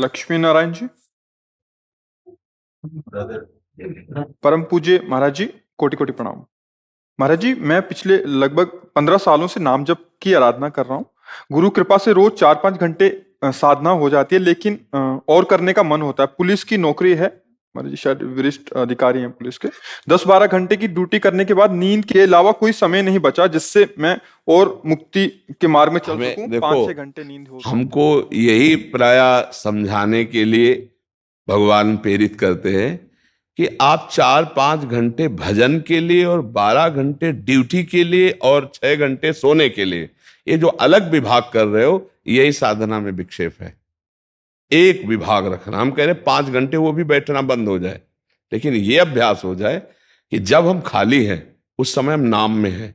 लक्ष्मी नारायण जी, परम पूज्य महाराज जी, कोटि कोटि प्रणाम। महाराज जी, मैं पिछले लगभग 15 सालों से नाम जप की आराधना कर रहा हूँ। गुरु कृपा से रोज 4-5 घंटे साधना हो जाती है, लेकिन और करने का मन होता है। पुलिस की नौकरी है, महाराज जी शायद वरिष्ठ अधिकारी हैं पुलिस के। 10-12 घंटे की ड्यूटी करने के बाद नींद के अलावा कोई समय नहीं बचा जिससे मैं और मुक्ति के मार्ग में चल सकूं। 5-6 घंटे नींद हो। हमको यही प्राय समझाने के लिए भगवान प्रेरित करते हैं कि आप 4-5 घंटे भजन के लिए और 12 घंटे ड्यूटी के लिए और 6 घंटे सोने के लिए, ये जो अलग विभाग कर रहे हो, यही साधना में विक्षेप है। एक विभाग रखना, हम कह रहे 5 घंटे वो भी बैठना बंद हो जाए, लेकिन ये अभ्यास हो जाए कि जब हम खाली हैं उस समय हम नाम में हैं।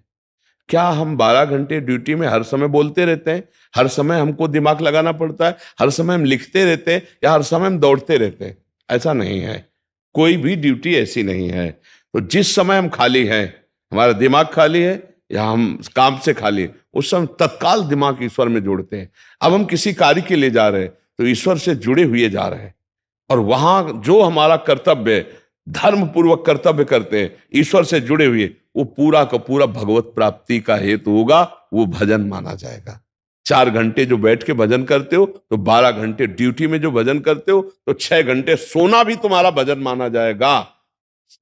क्या हम 12 घंटे ड्यूटी में हर समय बोलते रहते हैं, हर समय हमको दिमाग लगाना पड़ता है, हर समय हम लिखते रहते हैं या हर समय हम दौड़ते रहते हैं? ऐसा नहीं है, कोई भी ड्यूटी ऐसी नहीं है। तो जिस समय हम खाली हैं, हमारा दिमाग खाली है या हम काम से खाली है, उस समय तत्काल दिमाग ईश्वर में जोड़ते हैं। अब हम किसी कार्य के लिए जा रहे हैं तो ईश्वर से जुड़े हुए जा रहे हैं, और वहां जो हमारा कर्तव्य है, धर्म पूर्वक कर्तव्य करते हैं ईश्वर से जुड़े हुए, वो पूरा का पूरा भगवत प्राप्ति का हेतु होगा, वो भजन माना जाएगा। 4 घंटे जो बैठ के भजन करते हो तो 12 घंटे ड्यूटी में जो भजन करते हो तो 6 घंटे सोना भी तुम्हारा भजन माना जाएगा।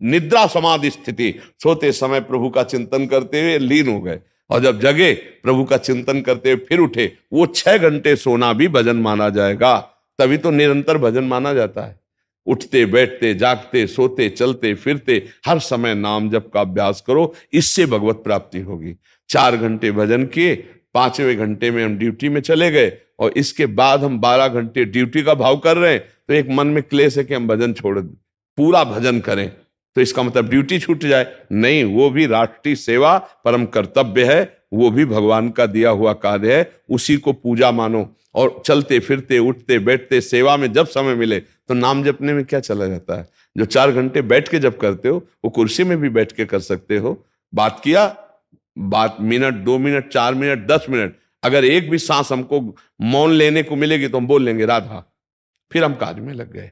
निद्रा समाधि स्थिति, सोते समय प्रभु का चिंतन करते हुए लीन हो गए, और जब जगे प्रभु का चिंतन करते हुए फिर उठे, वो 6 घंटे सोना भी भजन माना जाएगा। तभी तो निरंतर भजन माना जाता है। उठते बैठते जागते सोते चलते फिरते हर समय नाम जप का अभ्यास करो, इससे भगवत प्राप्ति होगी। 4 घंटे भजन किए, 5वें घंटे में हम ड्यूटी में चले गए, और इसके बाद हम 12 घंटे ड्यूटी का भाव कर रहे हैं, तो एक मन में क्लेश है कि हम भजन छोड़ दें, पूरा भजन करें, तो इसका मतलब ड्यूटी छूट जाए? नहीं, वो भी राष्ट्रीय सेवा परम कर्तव्य है, वो भी भगवान का दिया हुआ कार्य है, उसी को पूजा मानो। और चलते फिरते उठते बैठते सेवा में जब समय मिले तो नाम जपने में क्या चला जाता है? जो 4 घंटे बैठ के जब करते हो वो कुर्सी में भी बैठ के कर सकते हो। बात किया, बात मिनट 2 मिनट 4 मिनट 10 मिनट, अगर एक भी सांस हमको मौन लेने को मिलेगी तो हम बोल लेंगे राधा, फिर हम कार्य में लग गए,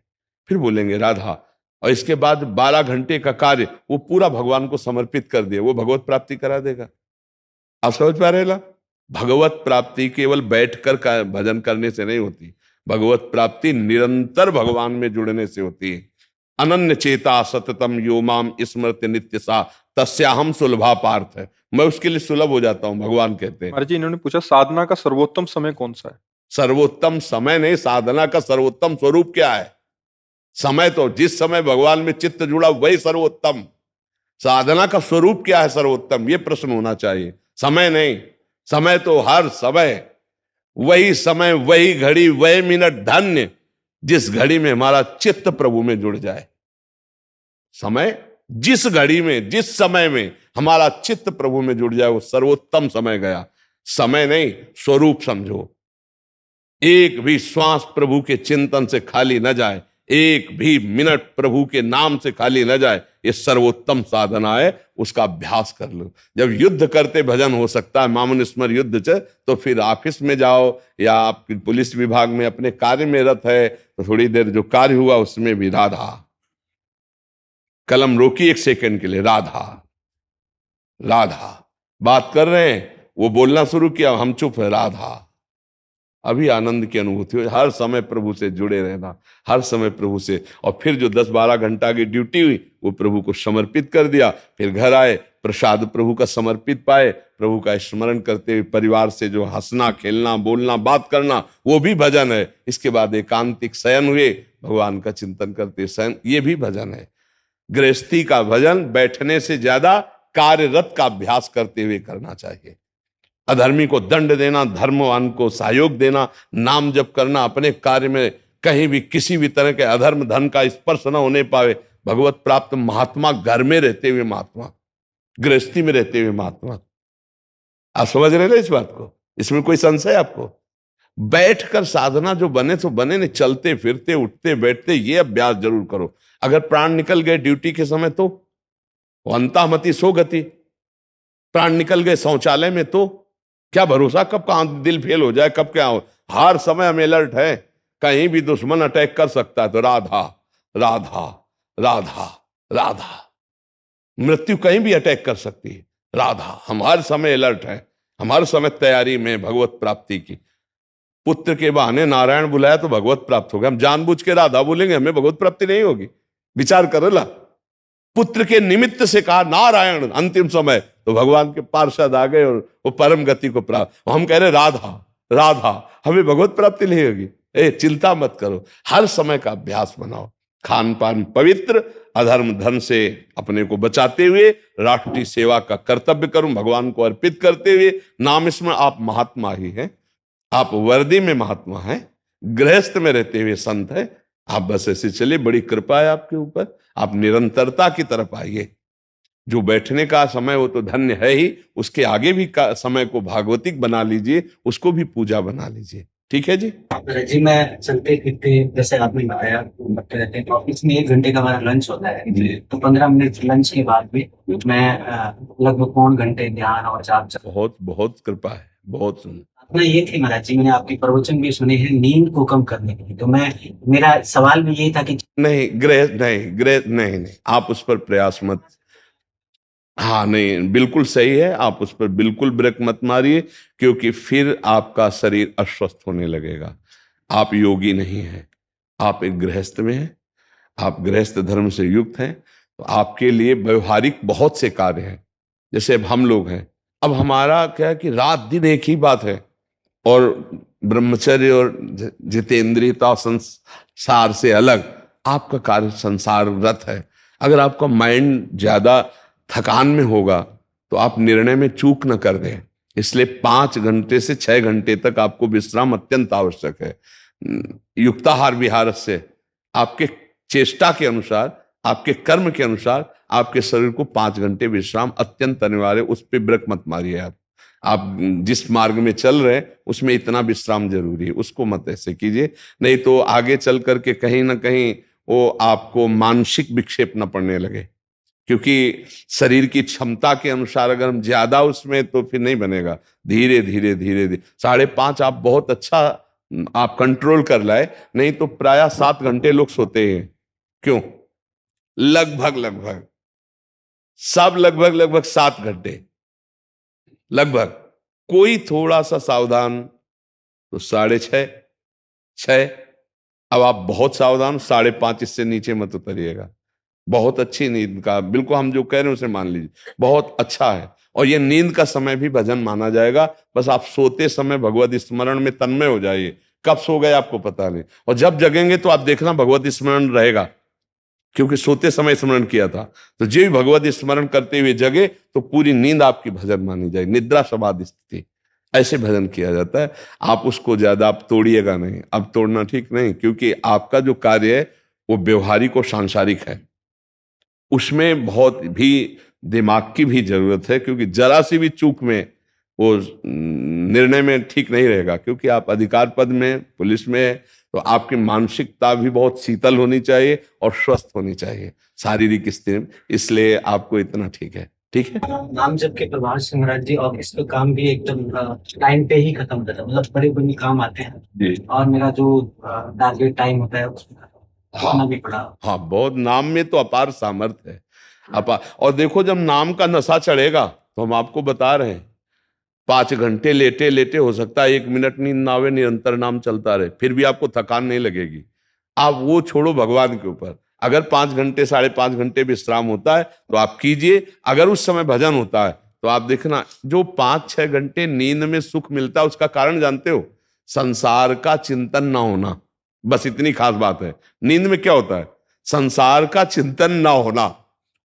फिर बोलेंगे राधा, और इसके बाद 12 घंटे का कार्य वो पूरा भगवान को समर्पित कर दिया, वो भगवत प्राप्ति करा देगा। आप समझ पा रहे ना? भगवत प्राप्ति केवल बैठकर भजन करने से नहीं होती, भगवत प्राप्ति निरंतर भगवान में जुड़ने से होती है। अनन्य चेता सततम यो माम स्मृति नित्य सा तस्याहम सुलभा पार्थ है, मैं उसके लिए सुलभ हो जाता हूं, भगवान कहते हैं। महाराज जी, इन्होंने पूछा साधना का सर्वोत्तम समय कौन सा है? सर्वोत्तम समय नहीं, साधना का सर्वोत्तम स्वरूप क्या है? समय तो जिस समय भगवान में चित्त जुड़ा वही सर्वोत्तम। साधना का स्वरूप क्या है सर्वोत्तम, ये प्रश्न होना चाहिए, समय नहीं। समय तो हर समय, वही समय वही घड़ी वही मिनट धन्य जिस घड़ी में हमारा चित्त प्रभु में जुड़ जाए। समय जिस घड़ी में जिस समय में हमारा चित्त प्रभु में जुड़ जाए वो सर्वोत्तम समय गया। समय नहीं, स्वरूप समझो। एक भी श्वास प्रभु के चिंतन से खाली न जाए, एक भी मिनट प्रभु के नाम से खाली न जाए, ये सर्वोत्तम साधना है, उसका अभ्यास कर लो। जब युद्ध करते भजन हो सकता है, मामन स्मर युद्ध च, तो फिर ऑफिस में जाओ या आपकी पुलिस विभाग में अपने कार्य में रत है तो थोड़ी देर जो कार्य हुआ उसमें भी राधा, कलम रोकी 1 सेकंड के लिए, राधा राधा। बात कर रहे हैं, वो बोलना शुरू किया, हम चुप है, राधा। अभी आनंद की अनुभूति हो। हर समय प्रभु से जुड़े रहना, हर समय प्रभु से। और फिर जो 10-12 घंटा की ड्यूटी हुई वो प्रभु को समर्पित कर दिया, फिर घर आए, प्रसाद प्रभु का समर्पित पाए, प्रभु का स्मरण करते हुए परिवार से जो हंसना खेलना बोलना बात करना वो भी भजन है। इसके बाद एकांतिक शयन हुए, भगवान का चिंतन करते शयन, ये भी भजन है। गृहस्थी का भजन बैठने से ज्यादा कार्यरत का अभ्यास करते हुए करना चाहिए। अधर्मी को दंड देना, धर्मवान को सहयोग देना, नाम जप करना, अपने कार्य में कहीं भी किसी भी तरह के अधर्म धन का स्पर्श न होने पावे। भगवत प्राप्त महात्मा घर में रहते हुए महात्मा, गृहस्थी में रहते हुए महात्मा। आप समझ रहे ना इस बात को? इसमें कोई संशय आपको? बैठकर साधना जो बने तो बने नहीं, चलते फिरते उठते बैठते ये अभ्यास जरूर करो। अगर प्राण निकल गए ड्यूटी के समय तो अंतामति सो गति, प्राण निकल गए शौचालय में तो क्या भरोसा कब कहां दिल फेल हो जाए, कब क्या हो। हर समय हम अलर्ट है, कहीं भी दुश्मन अटैक कर सकता है, तो राधा राधा राधा राधा। मृत्यु कहीं भी अटैक कर सकती है, राधा। हम हर समय अलर्ट है, हम हर समय तैयारी में भगवत प्राप्ति की। पुत्र के बहाने नारायण बुलाया तो भगवत प्राप्त होगा, हम जानबूझ के राधा बोलेंगे, हमें भगवत प्राप्ति नहीं होगी। विचार करो ला, पुत्र के निमित्त से कहा नारायण अंतिम समय, तो भगवान के पार्षद आ गए और वो परम गति को प्राप्त। हम कह रहे राधा राधा, हमें भगवत प्राप्ति नहीं होगी। चिंता मत करो, हर समय का अभ्यास बनाओ। खान पान पवित्र, अधर्म धन से अपने को बचाते हुए राष्ट्रीय सेवा का कर्तव्य करूं, भगवान को अर्पित करते हुए नाम स्मरण। आप महात्मा ही हैं, आप वर्दी में महात्मा हैं, गृहस्थ में रहते हुए संत हैं। आप बस ऐसे चलिए, बड़ी कृपा है आपके ऊपर। आप निरंतरता की तरफ आइए। जो बैठने का समय वो तो धन्य है ही, उसके आगे भी का समय को भागवतिक बना लीजिए, उसको भी पूजा बना लीजिए। ठीक है जी। जी मैं चलते फिरते, जैसे आपने बताया, करते रहते हैं। तो ऑफिस में 1 घंटे का हमारा लंच होता है, तो 15 मिनट लंच के बाद भी मैं लगभग पौन घंटे ध्यान और जाप। बहुत बहुत कृपा है, बहुत अपना ये थी महाराज जी, मैंने आपके प्रवचन भी सुने हैं नींद को कम करने के लिए, तो मेरा सवाल भी यही था कि नहीं ग्रह नहीं, आप उस पर प्रयास मत। हाँ नहीं, बिल्कुल सही है, आप उस पर बिल्कुल ब्रेक मत मारिए, क्योंकि फिर आपका शरीर अस्वस्थ होने लगेगा। आप योगी नहीं हैं, आप एक गृहस्थ में हैं, आप गृहस्थ धर्म से युक्त हैं, तो आपके लिए व्यवहारिक बहुत से कार्य हैं। जैसे अब हम लोग हैं, अब हमारा क्या है कि रात दिन एक ही बात है, और ब्रह्मचर्य और जितेंद्रियता संसार से अलग आपका कार्य संसार रत है। अगर आपका माइंड ज्यादा थकान में होगा तो आप निर्णय में चूक न कर दें। इसलिए 5 घंटे से 6 घंटे तक आपको विश्राम अत्यंत आवश्यक है। युक्ताहार विहार से आपके चेष्टा के अनुसार, आपके कर्म के अनुसार आपके शरीर को 5 घंटे विश्राम अत्यंत अनिवार्य। उस पर ब्रेक मत मारिए। आप जिस मार्ग में चल रहे हैं उसमें इतना विश्राम जरूरी है, उसको मत ऐसे कीजिए, नहीं तो आगे चल करके कहीं ना कहीं वो आपको मानसिक विक्षेप न पड़ने लगे। क्योंकि शरीर की क्षमता के अनुसार अगर हम ज्यादा उसमें, तो फिर नहीं बनेगा। धीरे धीरे धीरे धीरे 5.5 आप बहुत अच्छा आप कंट्रोल कर लाए, नहीं तो प्रायः 7 घंटे लोग सोते हैं। क्यों? लगभग सब लगभग 7 घंटे लगभग। कोई थोड़ा सा सावधान तो 6:30। अब आप बहुत सावधान, 5:30 इससे नीचे मत उतरिएगा। बहुत अच्छी नींद का, बिल्कुल हम जो कह रहे हैं उसे मान लीजिए, बहुत अच्छा है। और ये नींद का समय भी भजन माना जाएगा। बस आप सोते समय भगवत स्मरण में तन्मय हो जाइए। कब सो गए आपको पता नहीं, और जब जगेंगे तो आप देखना भगवत स्मरण रहेगा, क्योंकि सोते समय स्मरण किया था। तो जो भी भगवत स्मरण करते हुए जगे तो पूरी नींद आपकी भजन मानी जाएगी। निद्रा समाधि स्थिति, ऐसे भजन किया जाता है। आप उसको ज्यादा आप तोड़िएगा नहीं, अब तोड़ना ठीक नहीं, क्योंकि आपका जो कार्य है वो व्यवहारिक और सांसारिक है, उसमें बहुत भी दिमाग की भी जरूरत है। क्योंकि जरा सी भी चूक में वो निर्णय में ठीक नहीं रहेगा। क्योंकि आप अधिकार पद में, पुलिस में, तो आपकी मानसिकता भी बहुत शीतल होनी चाहिए और स्वस्थ होनी चाहिए, शारीरिक स्थिति। इसलिए आपको इतना ठीक है। ठीक है। नाम जप के प्रभाव से महाराज जी ऑफिस का काम भी एकदम टाइम पे ही खत्म होता है, मतलब बड़े बड़े काम आते हैं जी। और मेरा जो टारगेट टाइम होता है उसमें हाँ भी पड़ा। हाँ, बहुत नाम में तो अपार सामर्थ्य है, अपार। और देखो, जब नाम का नशा चढ़ेगा तो हम आपको बता रहे हैं, 5 घंटे लेटे लेटे हो सकता है 1 मिनट नींद ना आवे, निरंतर नाम चलता रहे, फिर भी आपको थकान नहीं लगेगी। आप वो छोड़ो भगवान के ऊपर। अगर 5 घंटे 5.5 घंटे विश्राम होता है तो आप कीजिए। अगर उस समय भजन होता है तो आप देखना, जो 5-6 घंटे नींद में सुख मिलता है उसका कारण जानते हो? संसार का चिंतन ना होना, बस इतनी खास बात है। नींद में क्या होता है? संसार का चिंतन ना होना।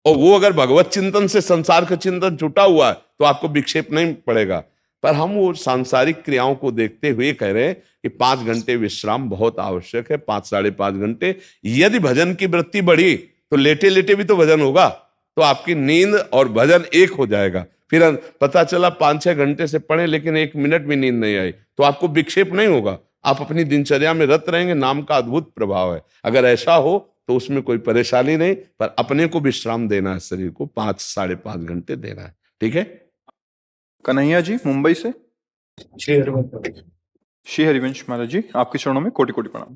और वो अगर भगवत चिंतन से संसार का चिंतन छूटा हुआ है तो आपको विक्षेप नहीं पड़ेगा। पर हम वो सांसारिक क्रियाओं को देखते हुए कह रहे हैं कि 5 घंटे विश्राम बहुत आवश्यक है, 5-5.5 घंटे। यदि भजन की वृत्ति बढ़ी तो लेटे लेटे भी तो भजन होगा, तो आपकी नींद और भजन एक हो जाएगा। फिर पता चला 5-6 घंटे से पढ़े लेकिन 1 मिनट भी नींद नहीं आई, तो आपको विक्षेप नहीं होगा, आप अपनी दिनचर्या में रत रहेंगे। नाम का अद्भुत प्रभाव है। अगर ऐसा हो तो उसमें कोई परेशानी नहीं, पर अपने को विश्राम देना है, शरीर को 5-5.5 घंटे देना है। ठीक है। कन्हैया जी मुंबई से। श्री हरिवंश श्री हरिवंश महाराज जी, आपके चरणों में कोटि कोटि प्रणाम।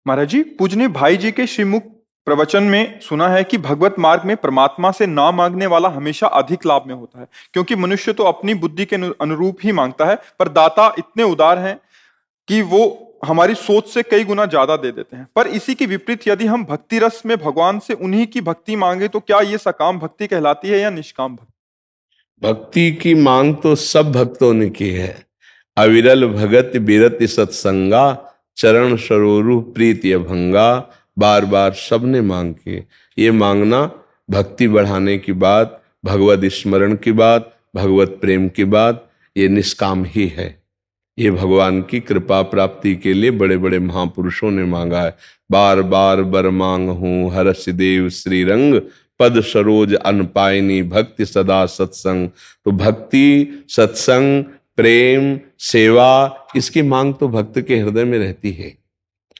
महाराज जी, पूजनीय भाई जी के श्रीमुख प्रवचन में सुना है कि भगवत मार्ग में परमात्मा से ना मांगने वाला हमेशा अधिक लाभ में होता है, क्योंकि मनुष्य तो अपनी बुद्धि के अनुरूप ही मांगता है, पर दाता इतने उदार हैं कि वो हमारी सोच से कई गुना ज्यादा दे देते हैं। पर इसी के विपरीत यदि हम भक्ति रस में भगवान से उन्हीं की भक्ति मांगे तो क्या ये सकाम भक्ति कहलाती है या निष्काम भक्ति? भक्ति की मांग तो सब भक्तों ने की है। अविरल भगत बिरति सत्संगा, चरण सरोरु प्रीति अभंगा, बार बार सबने मांग की। ये मांगना भक्ति बढ़ाने की बात, भगवत स्मरण की बात, भगवत प्रेम की बात, ये निष्काम ही है। ये भगवान की कृपा प्राप्ति के लिए बड़े बड़े महापुरुषों ने मांगा है। बार बार बर मांग हूं हर्ष देव श्रीरंग, पद सरोज अनपायनी भक्ति सदा सत्संग। तो भक्ति, सत्संग, प्रेम, सेवा, इसकी मांग तो भक्त के हृदय में रहती है।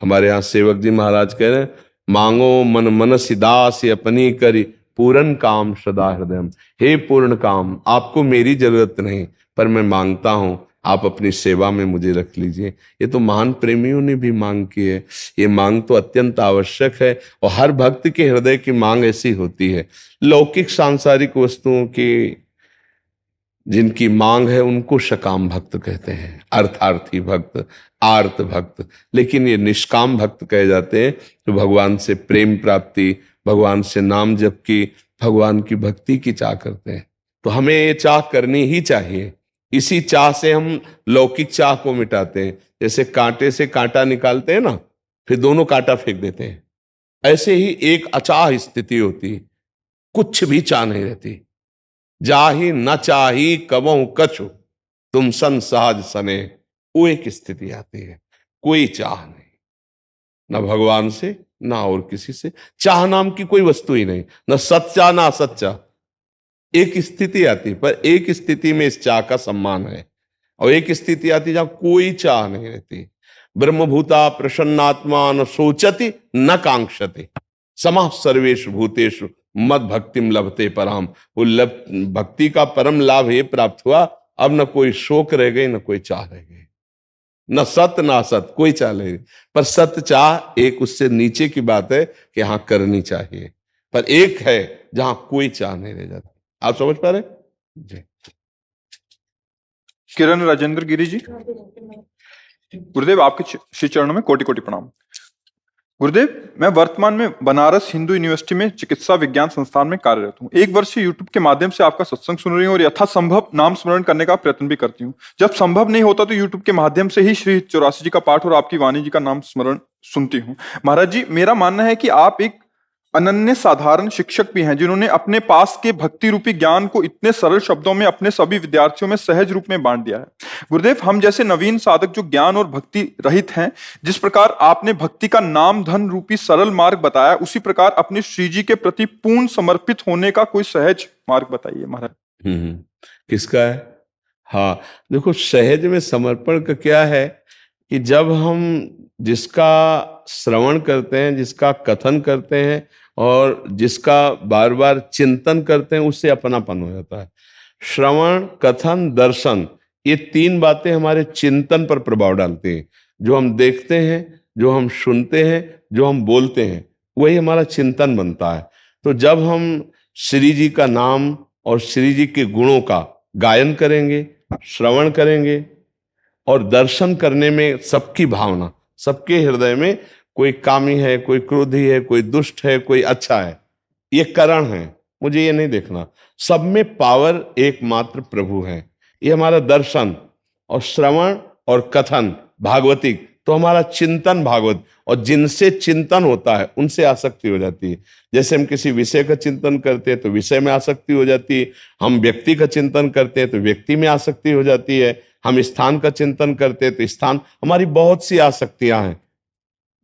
हमारे यहाँ सेवक जी महाराज कह रहे हैं, मांगो मन मनसि दास अपनी करी, पूर्ण काम सदा हृदय। हे पूर्ण काम, आपको मेरी जरूरत नहीं, पर मैं मांगता हूं आप अपनी सेवा में मुझे रख लीजिए। ये तो महान प्रेमियों ने भी मांग की है। ये मांग तो अत्यंत आवश्यक है और हर भक्त के हृदय की मांग ऐसी होती है। लौकिक सांसारिक वस्तुओं की जिनकी मांग है उनको सकाम भक्त कहते हैं, अर्थार्थी भक्त, आर्त भक्त। लेकिन ये निष्काम भक्त कहे जाते हैं जो भगवान से प्रेम प्राप्ति, भगवान से नाम जप की, भगवान की भक्ति की चाह करते हैं। तो हमें ये चाह करनी ही चाहिए। इसी चाह से हम लौकिक चाह को मिटाते हैं। जैसे कांटे से कांटा निकालते हैं ना, फिर दोनों कांटा फेंक देते हैं। ऐसे ही एक अचाह स्थिति होती, कुछ भी चाह नहीं रहती। जाहि न चाही कबहु कछु, तुम सन सहज सने, वो एक स्थिति आती है। कोई चाह नहीं, न भगवान से ना और किसी से। चाह नाम की कोई वस्तु ही नहीं, न सच्चा ना असच्चा। एक स्थिति आती, पर एक स्थिति में इस चाह का सम्मान है, और एक स्थिति आती जहां कोई चाह नहीं रहती। ब्रह्मभूता प्रसन्नात्मा न सोचति न कांक्षति, समः सर्वेषु भूतेषु मद भक्तिम लभते पराम। वो भक्ति का परम लाभ ये प्राप्त हुआ, अब न कोई शोक रह गई, न कोई चाह रह गई, न सत न असत, कोई चाह नहीं। पर सत्य चाह एक उससे नीचे की बात है कि हाँ करनी चाहिए, पर एक है जहां कोई चाह नहीं रह जाती। आप समझ पा रहे जी? किरण राजेंद्र गिरी जी, गुरुदेव आपके श्री चरणों में कोटि कोटि प्रणाम। गुरुदेव, मैं वर्तमान में बनारस हिंदू यूनिवर्सिटी में चिकित्सा विज्ञान संस्थान में कार्यरत हूँ। एक वर्ष से यूट्यूब के माध्यम से आपका सत्संग सुन रही हूँ और यथासंभव नाम स्मरण करने का प्रयत्न भी करती हूँ। जब संभव नहीं होता तो यूट्यूब के माध्यम से ही श्री 84 जी का पाठ और आपकी वाणी जी का नाम स्मरण सुनती हूँ। महाराज जी, मेरा मानना है कि आप एक अनन्य साधारण शिक्षक भी हैं, जिन्होंने अपने पास के भक्ति रूपी ज्ञान को इतने सरल शब्दों में अपने सभी विद्यार्थियों में सहज रूप में बांट दिया है। गुरुदेव, हम जैसे नवीन साधक जो ज्ञान और भक्ति रहित हैं, जिस प्रकार आपने भक्ति का नाम धन रूपी सरल मार्ग बताया, उसी प्रकार अपने श्री जी के प्रति पूर्ण समर्पित होने का कोई सहज मार्ग बताइए महाराज। किसका है? हाँ देखो, सहज में समर्पण का क्या है कि जब हम जिसका श्रवण करते हैं, जिसका कथन करते हैं और जिसका बार बार चिंतन करते हैं, उससे अपनापन हो जाता है। श्रवण, कथन, दर्शन, ये तीन बातें हमारे चिंतन पर प्रभाव डालती हैं। जो हम देखते हैं, जो हम सुनते हैं, जो हम बोलते हैं, वही हमारा चिंतन बनता है। तो जब हम श्री जी का नाम और श्री जी के गुणों का गायन करेंगे, श्रवण करेंगे और दर्शन करने में सबकी भावना, सबके हृदय में कोई कामी है, कोई क्रोधी है, कोई दुष्ट है, कोई अच्छा है, ये करण है, मुझे ये नहीं देखना। सब में पावर एकमात्र प्रभु है। ये हमारा दर्शन और श्रवण और कथन भागवतिक, तो हमारा चिंतन भागवत, और जिनसे चिंतन होता है उनसे आसक्ति हो जाती है। जैसे हम किसी विषय का चिंतन करते हैं तो विषय में आसक्ति हो जाती है, हम व्यक्ति का चिंतन करते हैं तो व्यक्ति में आसक्ति हो जाती है, हम स्थान का चिंतन करते हैं तो स्थान, हमारी बहुत सी आसक्तियां हैं।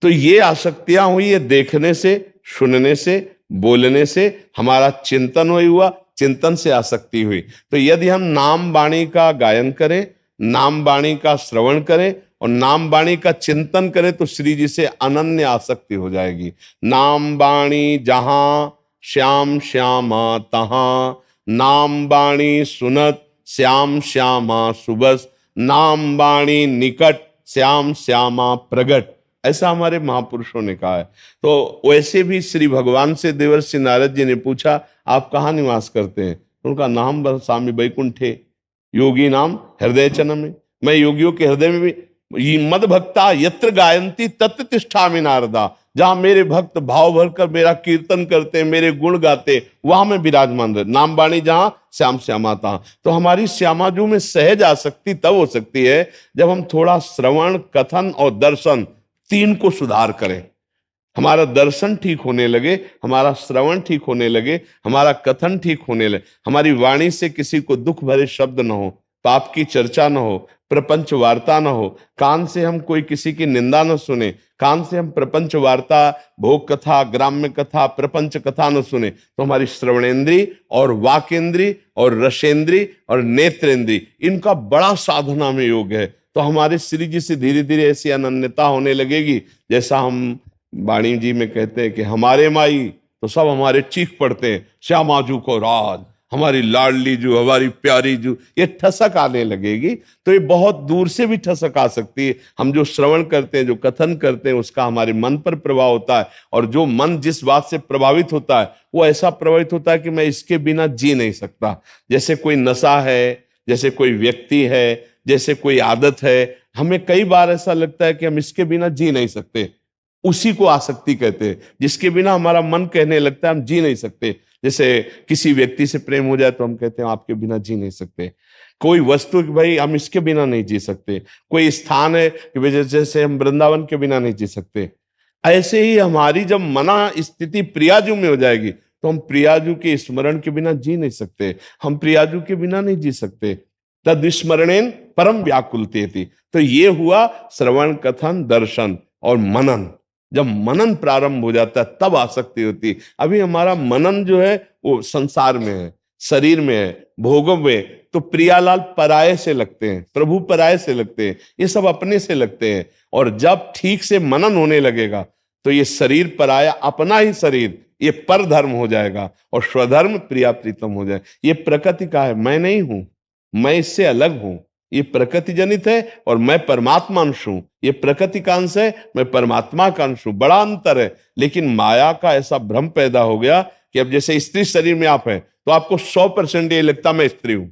तो ये आसक्तियां हुई ये देखने से, सुनने से, बोलने से हमारा चिंतन हुआ, चिंतन से आसक्ति हुई। तो यदि हम नाम वाणी का गायन करें, नाम वाणी का श्रवण करें और नाम वाणी का चिंतन करें तो श्री जी से अनन्य आसक्ति हो जाएगी। नाम वाणी जहां श्याम श्यामा तहां, नाम वाणी सुनत श्याम श्यामा सुबस, नाम वाणी निकट श्याम श्यामा प्रगट। ऐसा हमारे महापुरुषों ने कहा है। तो वैसे भी श्री भगवान से देवर्षि नारद जी ने पूछा, आप कहाँ निवास करते हैं? उनका नाम स्वामी वैकुंठे योगी नाम हृदय चन में। मैं योगियों के हृदय में भी, मद भक्ता यत्र गायंती तत्र तिष्ठामि नारदा, जहां मेरे भक्त भाव भरकर मेरा कीर्तन करते हैं, मेरे गुण गाते, वहां मैं विराजमान रह। नाम बाणी जहां श्याम श्यामा तहां। तो हमारी श्यामाजू में सहज आसक्ति तब हो सकती है जब हम थोड़ा श्रवण, कथन और दर्शन तीन को सुधार करें। हमारा दर्शन ठीक होने लगे, हमारा श्रवण ठीक होने लगे, हमारा कथन ठीक होने लगे, हमारी वाणी से किसी को दुख भरे शब्द न हो, पाप की चर्चा न हो, प्रपंच वार्ता न हो, कान से हम कोई किसी की निंदा न सुने, कान से हम प्रपंच वार्ता, भोग कथा, ग्राम्य कथा, प्रपंच कथा न सुने, तो हमारी श्रवणेंद्री और वाकेंद्री और रसेंद्री और नेत्रेंद्री, इनका बड़ा साधना में योग है। तो हमारे श्री जी से धीरे धीरे ऐसी अनन्यता होने लगेगी, जैसा हम वाणी जी में कहते हैं कि हमारे माई, तो सब हमारे चीख पड़ते हैं, श्यामाजू को राज, हमारी लाडली जू, हमारी प्यारी जू, ये ठसक आने लगेगी। तो ये बहुत दूर से भी ठसक आ सकती है। हम जो श्रवण करते हैं, जो कथन करते हैं, उसका हमारे मन पर प्रभाव होता है, और जो मन जिस बात से प्रभावित होता है वो ऐसा प्रभावित होता है कि मैं इसके बिना जी नहीं सकता। जैसे कोई नशा है, जैसे कोई व्यक्ति है, जैसे कोई आदत है, हमें कई बार ऐसा लगता है कि हम इसके बिना जी नहीं सकते, उसी को आसक्ति कहते हैं, जिसके बिना हमारा मन कहने लगता है हम जी नहीं सकते। जैसे किसी व्यक्ति से प्रेम हो जाए तो हम कहते हैं आपके बिना जी नहीं सकते। कोई वस्तु कि भाई हम इसके बिना नहीं जी सकते। कोई स्थान है कि जैसे हम वृंदावन के बिना नहीं जी सकते। ऐसे ही हमारी जब मना स्थिति प्रियाजू में हो जाएगी तो हम प्रियाजू के स्मरण के बिना जी नहीं सकते, हम प्रियाजू के बिना नहीं जी सकते। तद स्मरणेन परम व्याकुलते थी। तो ये हुआ श्रवण, कथन, दर्शन और मनन। जब मनन प्रारंभ हो जाता है तब आसक्ति होती है। अभी हमारा मनन जो है वो संसार में है, शरीर में है, भोगों में। तो प्रियालाल पराये से लगते हैं, प्रभु पराये से लगते हैं, ये सब अपने से लगते हैं। और जब ठीक से मनन होने लगेगा तो ये शरीर पराया, अपना ही शरीर, ये पर धर्म हो जाएगा और स्वधर्म प्रिया प्रीतम हो जाए। ये प्रकृति का है, मैं नहीं हूं, मैं इससे अलग हूं। ये प्रकृति जनित है और मैं परमात्मा अंश हूं। ये प्रकृति का अंश है, मैं परमात्मा का अंश हूं। बड़ा अंतर है। लेकिन माया का ऐसा भ्रम पैदा हो गया कि अब जैसे स्त्री शरीर में आप हैं तो आपको 100% ये लगता मैं स्त्री हूं,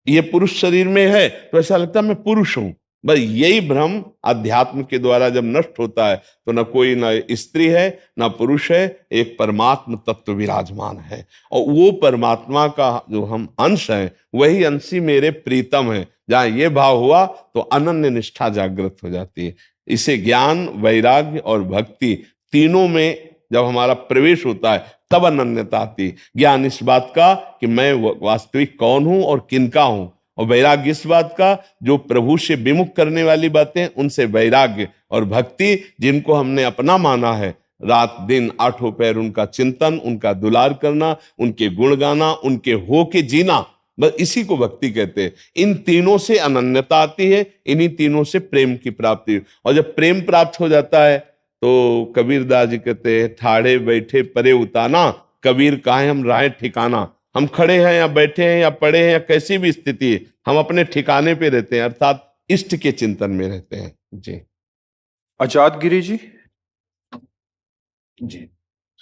ये पुरुष शरीर में है तो ऐसा लगता मैं पुरुष हूं। बस यही भ्रम अध्यात्म के द्वारा जब नष्ट होता है तो न कोई न स्त्री है न पुरुष है, एक परमात्म तत्व विराजमान है। और वो परमात्मा का जो हम अंश हैं वही अंशी मेरे प्रीतम है। जहां ये भाव हुआ तो अनन्य निष्ठा जागृत हो जाती है। इसे ज्ञान, वैराग्य और भक्ति तीनों में जब हमारा प्रवेश होता है तब अनन्यता आती है। ज्ञान इस बात का कि मैं वास्तविक कौन हूं और किनका हूं, और वैराग्य इस बात का जो प्रभु से विमुख करने वाली बातें उनसे वैराग्य, और भक्ति जिनको हमने अपना माना है, रात दिन आठों पैर उनका चिंतन, उनका दुलार करना, उनके गुण गाना, उनके हो के जीना, बस इसी को भक्ति कहते हैं। इन तीनों से अनन्यता आती है, इन्हीं तीनों से प्रेम की प्राप्ति। और जब प्रेम प्राप्त हो जाता है तो कबीरदास जी कहते हैं, ठाड़े बैठे परे उताना, कबीर काहे हम राहे ठिकाना। हम खड़े हैं या बैठे हैं या पड़े हैं या कैसी भी स्थिति है, हम अपने ठिकाने पे रहते हैं, अर्थात इष्ट के चिंतन में रहते हैं। जी। आजाद गिरी जी। जी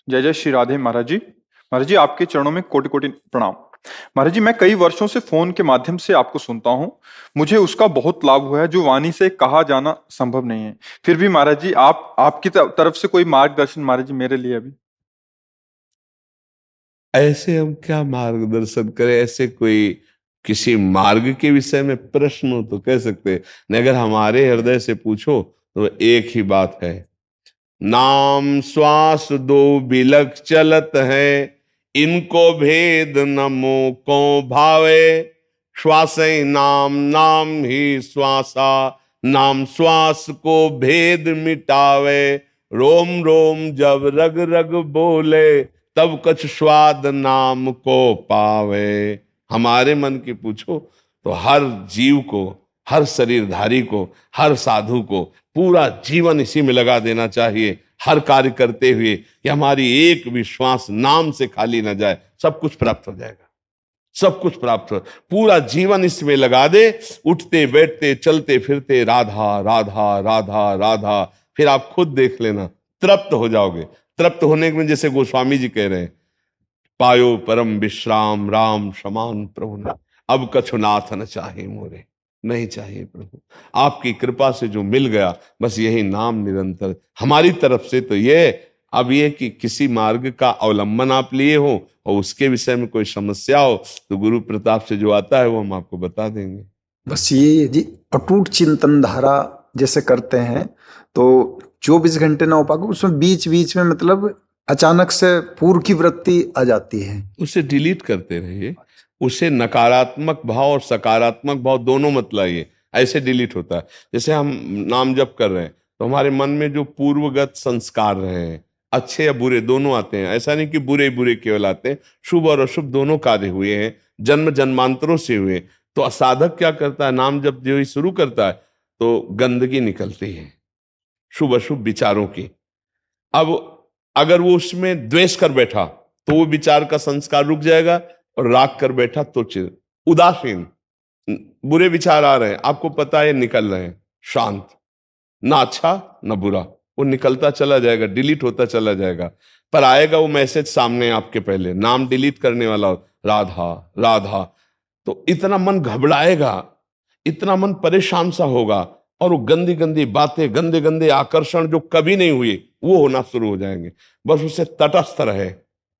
जय जय श्री राधे महाराज जी। महाराज जी आपके चरणों में कोटि कोटि प्रणाम। महाराज जी मैं कई वर्षों से फोन के माध्यम से आपको सुनता हूं, मुझे उसका बहुत लाभ हुआ है जो वाणी से कहा जाना संभव नहीं है। फिर भी महाराज जी आपकी तरफ से कोई मार्गदर्शन महाराज जी मेरे लिए अभी। ऐसे हम क्या मार्गदर्शन करें, ऐसे कोई किसी मार्ग के विषय में प्रश्न हो तो कह सकते हैं, नहीं अगर हमारे हृदय से पूछो तो एक ही बात है, नाम श्वास दो बिलख चलत है, इनको भेद न मोह को भावे, श्वास ही नाम नाम ही श्वासा, नाम श्वास को भेद मिटावे, रोम रोम जब रग रग बोले, तब कछ स्वाद नाम को पावे। हमारे मन की पूछो तो हर जीव को, हर शरीरधारी को, हर साधु को पूरा जीवन इसी में लगा देना चाहिए, हर कार्य करते हुए कि हमारी एक भी श्वास नाम से खाली ना जाए। सब कुछ प्राप्त हो जाएगा, सब कुछ प्राप्त हो। पूरा जीवन इसमें लगा दे, उठते बैठते चलते फिरते राधा राधा राधा राधा, फिर आप खुद देख लेना, तृप्त हो जाओगे। तृप्त होने में जैसे गोस्वामी जी कह रहे हैं, पायो परम विश्राम राम समान प्रभु ने, अब कछु नाथ न चाहे मोरे। नहीं चाहिए प्रभु, आपकी कृपा से जो मिल गया बस यही नाम निरंतर। हमारी तरफ से तो ये, अब ये कि किसी मार्ग का अवलंबन आप लिए हो और उसके विषय में कोई समस्या हो तो गुरु प्रताप से जो आता है वो हम आपको बता देंगे। बस ये जी अटूट चिंतन धारा जैसे करते हैं तो 24 घंटे ना हो पाएगा, उसमें बीच बीच में मतलब अचानक से पूर्व की वृत्ति आ जाती है। उसे डिलीट करते रहिए, उसे नकारात्मक भाव और सकारात्मक भाव दोनों मत लाइए, ऐसे डिलीट होता है। जैसे हम नाम जप कर रहे हैं तो हमारे मन में जो पूर्वगत संस्कार रहे हैं, अच्छे या बुरे दोनों आते हैं। ऐसा नहीं कि बुरे बुरे केवल आते हैं, शुभ और अशुभ दोनों कार्य हुए हैं, जन्म जन्मांतरों से हुए। तो साधक क्या करता है, नाम जब जो ही शुरू करता है तो गंदगी निकलती है शुभ अशुभ विचारों की। अब अगर वो उसमें द्वेष कर बैठा तो वो विचार का संस्कार रुक जाएगा, और राग कर बैठा तो उदासीन, बुरे विचार आ रहे हैं, आपको पता है निकल रहे हैं, शांत, ना अच्छा ना बुरा, वो निकलता चला जाएगा, डिलीट होता चला जाएगा। पर आएगा वो मैसेज सामने आपके, पहले नाम डिलीट करने वाला हो, राधा राधा, तो इतना मन घबराएगा, इतना मन परेशान सा होगा, और वो गंदी गंदी बातें, गंदे गंदे आकर्षण जो कभी नहीं हुए वो होना शुरू हो जाएंगे। बस उसे तटस्थ रहे,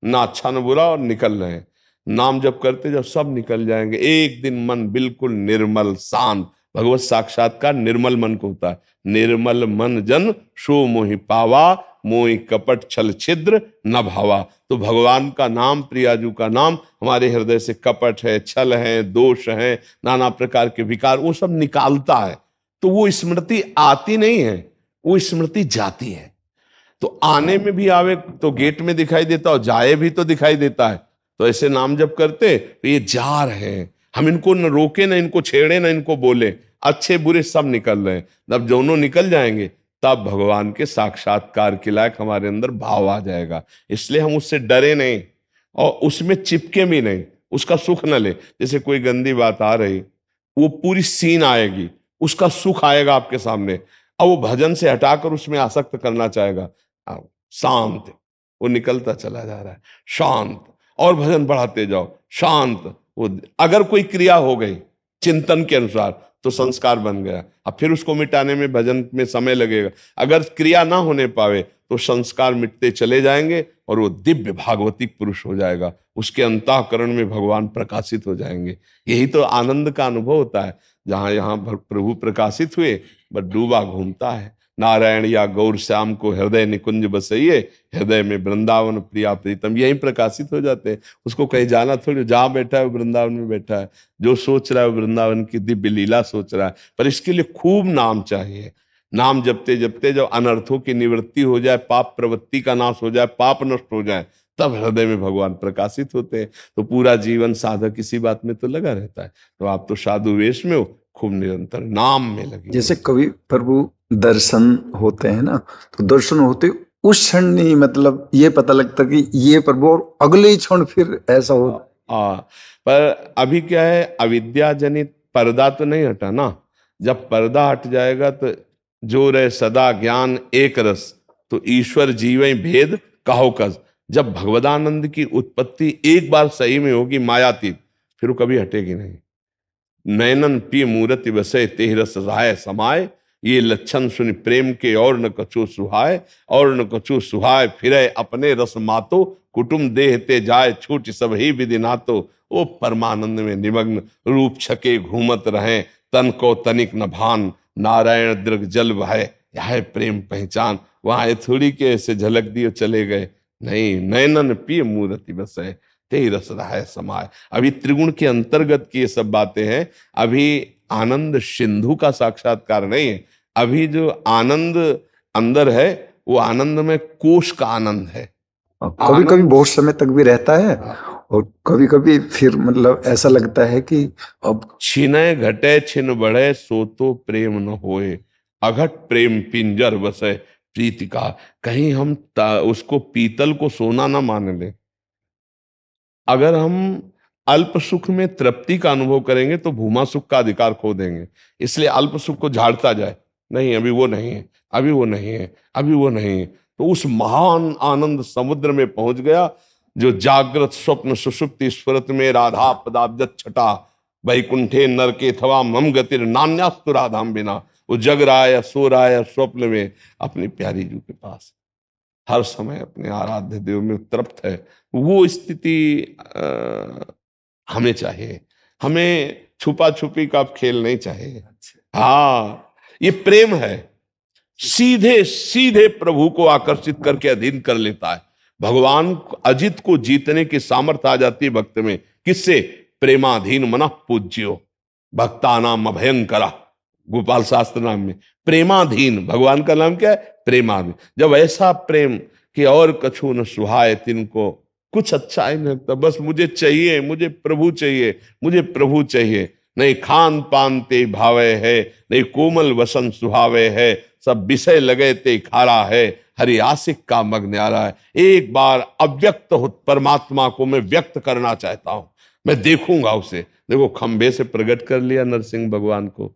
ना अच्छा ना बुरा, और निकल रहे हैं। नाम जब करते जब सब निकल जाएंगे, एक दिन मन बिल्कुल निर्मल शांत। भगवत साक्षात्कार निर्मल मन को होता है। निर्मल मन जन सो मोहि पावा, मोहि कपट छल छिद्र न भावा। तो भगवान का नाम, प्रियाजू का नाम हमारे हृदय से कपट है, छल है, दोष है, नाना प्रकार के विकार, वो सब निकालता है। तो वो स्मृति आती नहीं है, वो स्मृति जाती है। तो आने में भी आवे तो गेट में दिखाई देता, और जाए भी तो दिखाई देता है। तो ऐसे नाम जब करते तो ये जा रहे हैं, हम इनको न रोके, न इनको छेड़े, न इनको बोले, अच्छे बुरे सब निकल रहे हैं। जब दोनों निकल जाएंगे तब भगवान के साक्षात्कार के लायक हमारे अंदर भाव आ जाएगा। इसलिए हम उससे डरे नहीं और उसमें चिपके भी नहीं, उसका सुख न ले। जैसे कोई गंदी बात आ रही, वो पूरी सीन आएगी, उसका सुख आएगा आपके सामने, अब वो भजन से हटाकर उसमें आसक्त करना चाहेगा। शांत, वो निकलता चला जा रहा है, शांत, और भजन बढ़ाते जाओ, शांत। वो अगर कोई क्रिया हो गई चिंतन के अनुसार तो संस्कार बन गया, अब फिर उसको मिटाने में भजन में समय लगेगा। अगर क्रिया ना होने पावे तो संस्कार मिटते चले जाएंगे और वो दिव्य भागवतिक पुरुष हो जाएगा, उसके अंतःकरण में भगवान प्रकाशित हो जाएंगे। यही तो आनंद का अनुभव होता है। जहां यहाँ प्रभु प्रकाशित हुए बस डूबा घूमता है, नारायण या गौर श्याम को हृदय निकुंज बसइए, हृदय में वृंदावन प्रिया प्रीतम, यही प्रकाशित हो जाते हैं। उसको कहीं जाना थोड़ी, जहां बैठा है वो वृंदावन में बैठा है, जो सोच रहा है वो वृंदावन की दिव्य लीला सोच रहा है। पर इसके लिए खूब नाम चाहिए। नाम जपते जपते जब अनर्थों की निवृत्ति हो जाए, पाप प्रवृत्ति का नाश हो जाए, पाप नष्ट हो जाए, तब हृदय में भगवान प्रकाशित होते हैं। तो पूरा जीवन साधक इसी बात में तो लगा रहता है। तो आप तो साधु वेश में हो, खूब निरंतर नाम में लगे। जैसे कभी प्रभु दर्शन होते हैं ना, तो दर्शन होते उस क्षण नहीं मतलब ये पता लगता कि ये प्रभु, और अगले ही क्षण फिर ऐसा हो। पर अभी क्या है, अविद्या जनित पर्दा तो नहीं हटा ना। जब पर्दा हट जाएगा तो जो रहे सदा ज्ञान एक रस, तो ईश्वर जीव भेद कहो कस। जब भगवदानंद की उत्पत्ति एक बार सही में होगी मायातीत, फिर वो कभी हटेगी नहीं। नैनन पिय मूर्ति बसे तेह रस राय समाय, ये लक्षण सुनि प्रेम के और न कछु सुहाय, और न कछु सुहाय फिरे अपने रस मातो, कुटुम देहते जाए छूट सब ही विधि नातो। ओ परमानंद में निमग्न रूप छके घूमत रहे, तन को तनिक न भान, नारायण दृग जल बहाय, यह प्रेम पहचान। वहां थोड़ी के ऐसे झलक दिए चले गए, नहीं, नैनन पिय मूर्ति बसे तेह रस राय समाय। अभी त्रिगुण के अंतर्गत की ये सब बातें हैं। अभी आनंद सिंधु का साक्षात्कार नहीं है। अभी जो आनंद अंदर है वो आनंद में कोश का आनंद है। कभी कभी बहुत समय तक भी रहता है, और कभी कभी फिर मतलब ऐसा लगता है कि अब छिने घटे छिन बढ़े, सो तो प्रेम न होए, अघट प्रेम पिंजर बसे प्रीति का। कहीं हम उसको पीतल को सोना ना मान ले। अगर हम अल्प सुख में तृप्ति का अनुभव करेंगे तो भूमा सुख का अधिकार खो देंगे। इसलिए अल्प सुख को झाड़ता जाए, नहीं अभी वो नहीं है, अभी वो नहीं है, अभी वो नहीं है। तो उस महान आनंद समुद्र में पहुंच गया जो जागृत स्वप्न सुषुप्ति स्फुरत में राधा पदाब्ज छटा वैकुंठे नरके अथवा मम गतिर नान्यास्तु राधाम बिना। वो जग रहा है, सो रहा है स्वप्न में अपनी प्यारी जू के पास, हर समय अपने आराध्य देव में तृप्त है। वो स्थिति हमें चाहिए। हमें छुपा छुपी का खेल नहीं चाहिए। हाँ, ये प्रेम है, सीधे सीधे प्रभु को आकर्षित करके अधीन कर लेता है। भगवान अजित को जीतने की सामर्थ्य आ जाती है भक्त में। किससे? प्रेमाधीन मनः पूज्यो भक्तानाम अभयंकरा, गोपाल शास्त्र नाम में प्रेमाधीन। भगवान का नाम क्या है? प्रेमाधीन। जब ऐसा प्रेम कि और कछु न सुहाए तिनको, कुछ अच्छा ही नहीं लगता, बस मुझे चाहिए, मुझे प्रभु चाहिए, मुझे प्रभु चाहिए। नहीं खान पान ते भावे है, नहीं कोमल वसन सुहावे है, सब विषय लगे ते खारा है, हरि आशिक का मग न्यारा है। एक बार अव्यक्त परमात्मा को मैं व्यक्त करना चाहता हूं, मैं देखूंगा उसे। देखो खंबे से प्रकट कर लिया नरसिंह भगवान को,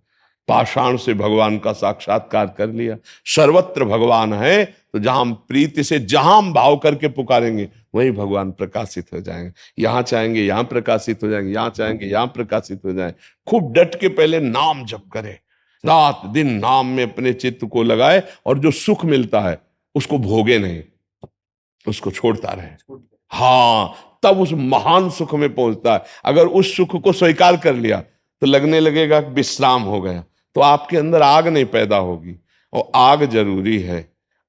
पाषाण से भगवान का साक्षात्कार कर लिया। सर्वत्र भगवान है, तो जहां प्रीति से जहां भाव करके पुकारेंगे वहीं भगवान प्रकाशित हो जाएंगे। यहां चाहेंगे यहां प्रकाशित हो जाएंगे, यहां चाहेंगे यहां प्रकाशित हो जाएंगे। खूब डट के पहले नाम जप करे, रात दिन नाम में अपने चित्त को लगाए, और जो सुख मिलता है उसको भोगे नहीं, उसको छोड़ता रहे। हाँ, तब उस महान सुख में पहुंचता है। अगर उस सुख को स्वीकार कर लिया तो लगने लगेगा कि विश्राम हो गया, तो आपके अंदर आग नहीं पैदा होगी। और आग जरूरी है।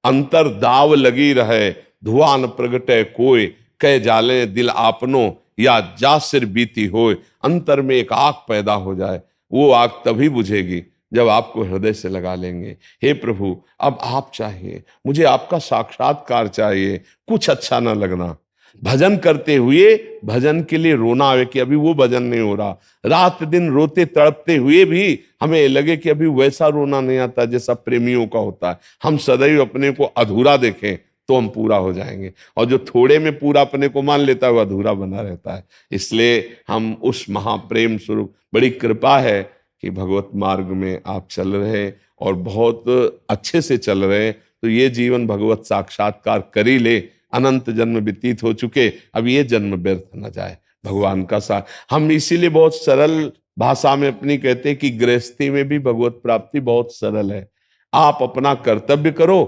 अंतर दाव लगी रहे, धुआं न प्रगटे कोय, कह जाले दिल आपनो या जा सिर बीती होए। अंतर में एक आग पैदा हो जाए, वो आग तभी बुझेगी जब आपको हृदय से लगा लेंगे। हे प्रभु, अब आप चाहिए, मुझे आपका साक्षात्कार चाहिए। कुछ अच्छा ना लगना, भजन करते हुए भजन के लिए रोना आवे कि अभी वो भजन नहीं हो रहा। रात दिन रोते तड़पते हुए भी हमें लगे कि अभी वैसा रोना नहीं आता जैसा प्रेमियों का होता है। हम सदैव अपने को अधूरा देखें तो हम पूरा हो जाएंगे, और जो थोड़े में पूरा अपने को मान लेता है वो अधूरा बना रहता है। इसलिए हम उस महाप्रेम स्वरूप, बड़ी कृपा है कि भगवत मार्ग में आप चल रहे हैं और बहुत अच्छे से चल रहे हैं। तो ये जीवन भगवत साक्षात्कार कर ही ले। अनंत जन्म व्यतीत हो चुके, अब ये जन्म व्यर्थ न जाए। भगवान का साथ हम इसीलिए बहुत सरल भाषा में अपनी कहते हैं कि गृहस्थी में भी भगवत प्राप्ति बहुत सरल है। आप अपना कर्तव्य करो,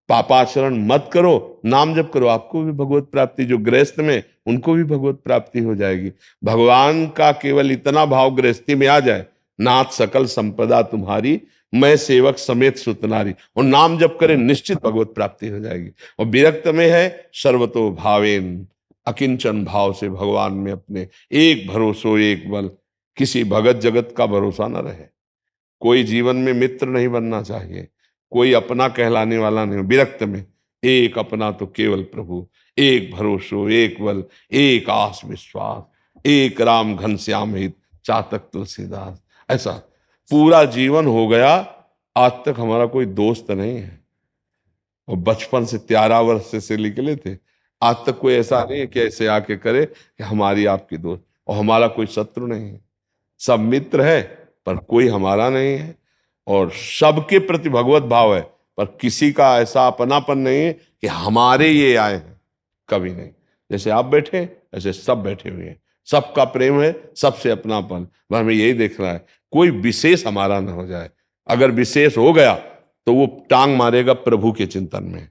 पापाचरण मत करो, नाम जप करो, आपको भी भगवत प्राप्ति, जो गृहस्थ में उनको भी भगवत प्राप्ति हो जाएगी। भगवान का केवल इतना भाव गृहस्थी में आ जाए, नाथ सकल संपदा तुम्हारी, मैं सेवक समेत सुतनारी, और नाम जप करें, निश्चित भगवत प्राप्ति हो जाएगी। और विरक्त में है सर्वतो भावेन, अकिंचन भाव से भगवान में अपने एक भरोसो एक बल। किसी भगत जगत का भरोसा न रहे, कोई जीवन में मित्र नहीं बनना चाहिए, कोई अपना कहलाने वाला नहीं। विरक्त में एक अपना तो केवल प्रभु, एक भरोसो एक बल, एक आस विश्वास, एक राम घनश्याम हित, चातक तुलसीदास। ऐसा पूरा जीवन हो गया। आज तक हमारा कोई दोस्त नहीं है, और बचपन से 13 वर्ष से निकले थे, आज तक कोई ऐसा नहीं है कि ऐसे आके करे कि हमारी आपकी दोस्त। और हमारा कोई शत्रु नहीं है, सब मित्र है, पर कोई हमारा नहीं है। और सबके प्रति भगवत भाव है, पर किसी का ऐसा अपनापन नहीं है कि हमारे ये आए हैं, कभी नहीं। जैसे आप बैठे ऐसे सब बैठे हुए हैं, सबका प्रेम है, सबसे अपनापन। हमें यही देखना है कोई विशेष हमारा न हो जाए। अगर विशेष हो गया तो वो टांग मारेगा प्रभु के चिंतन में।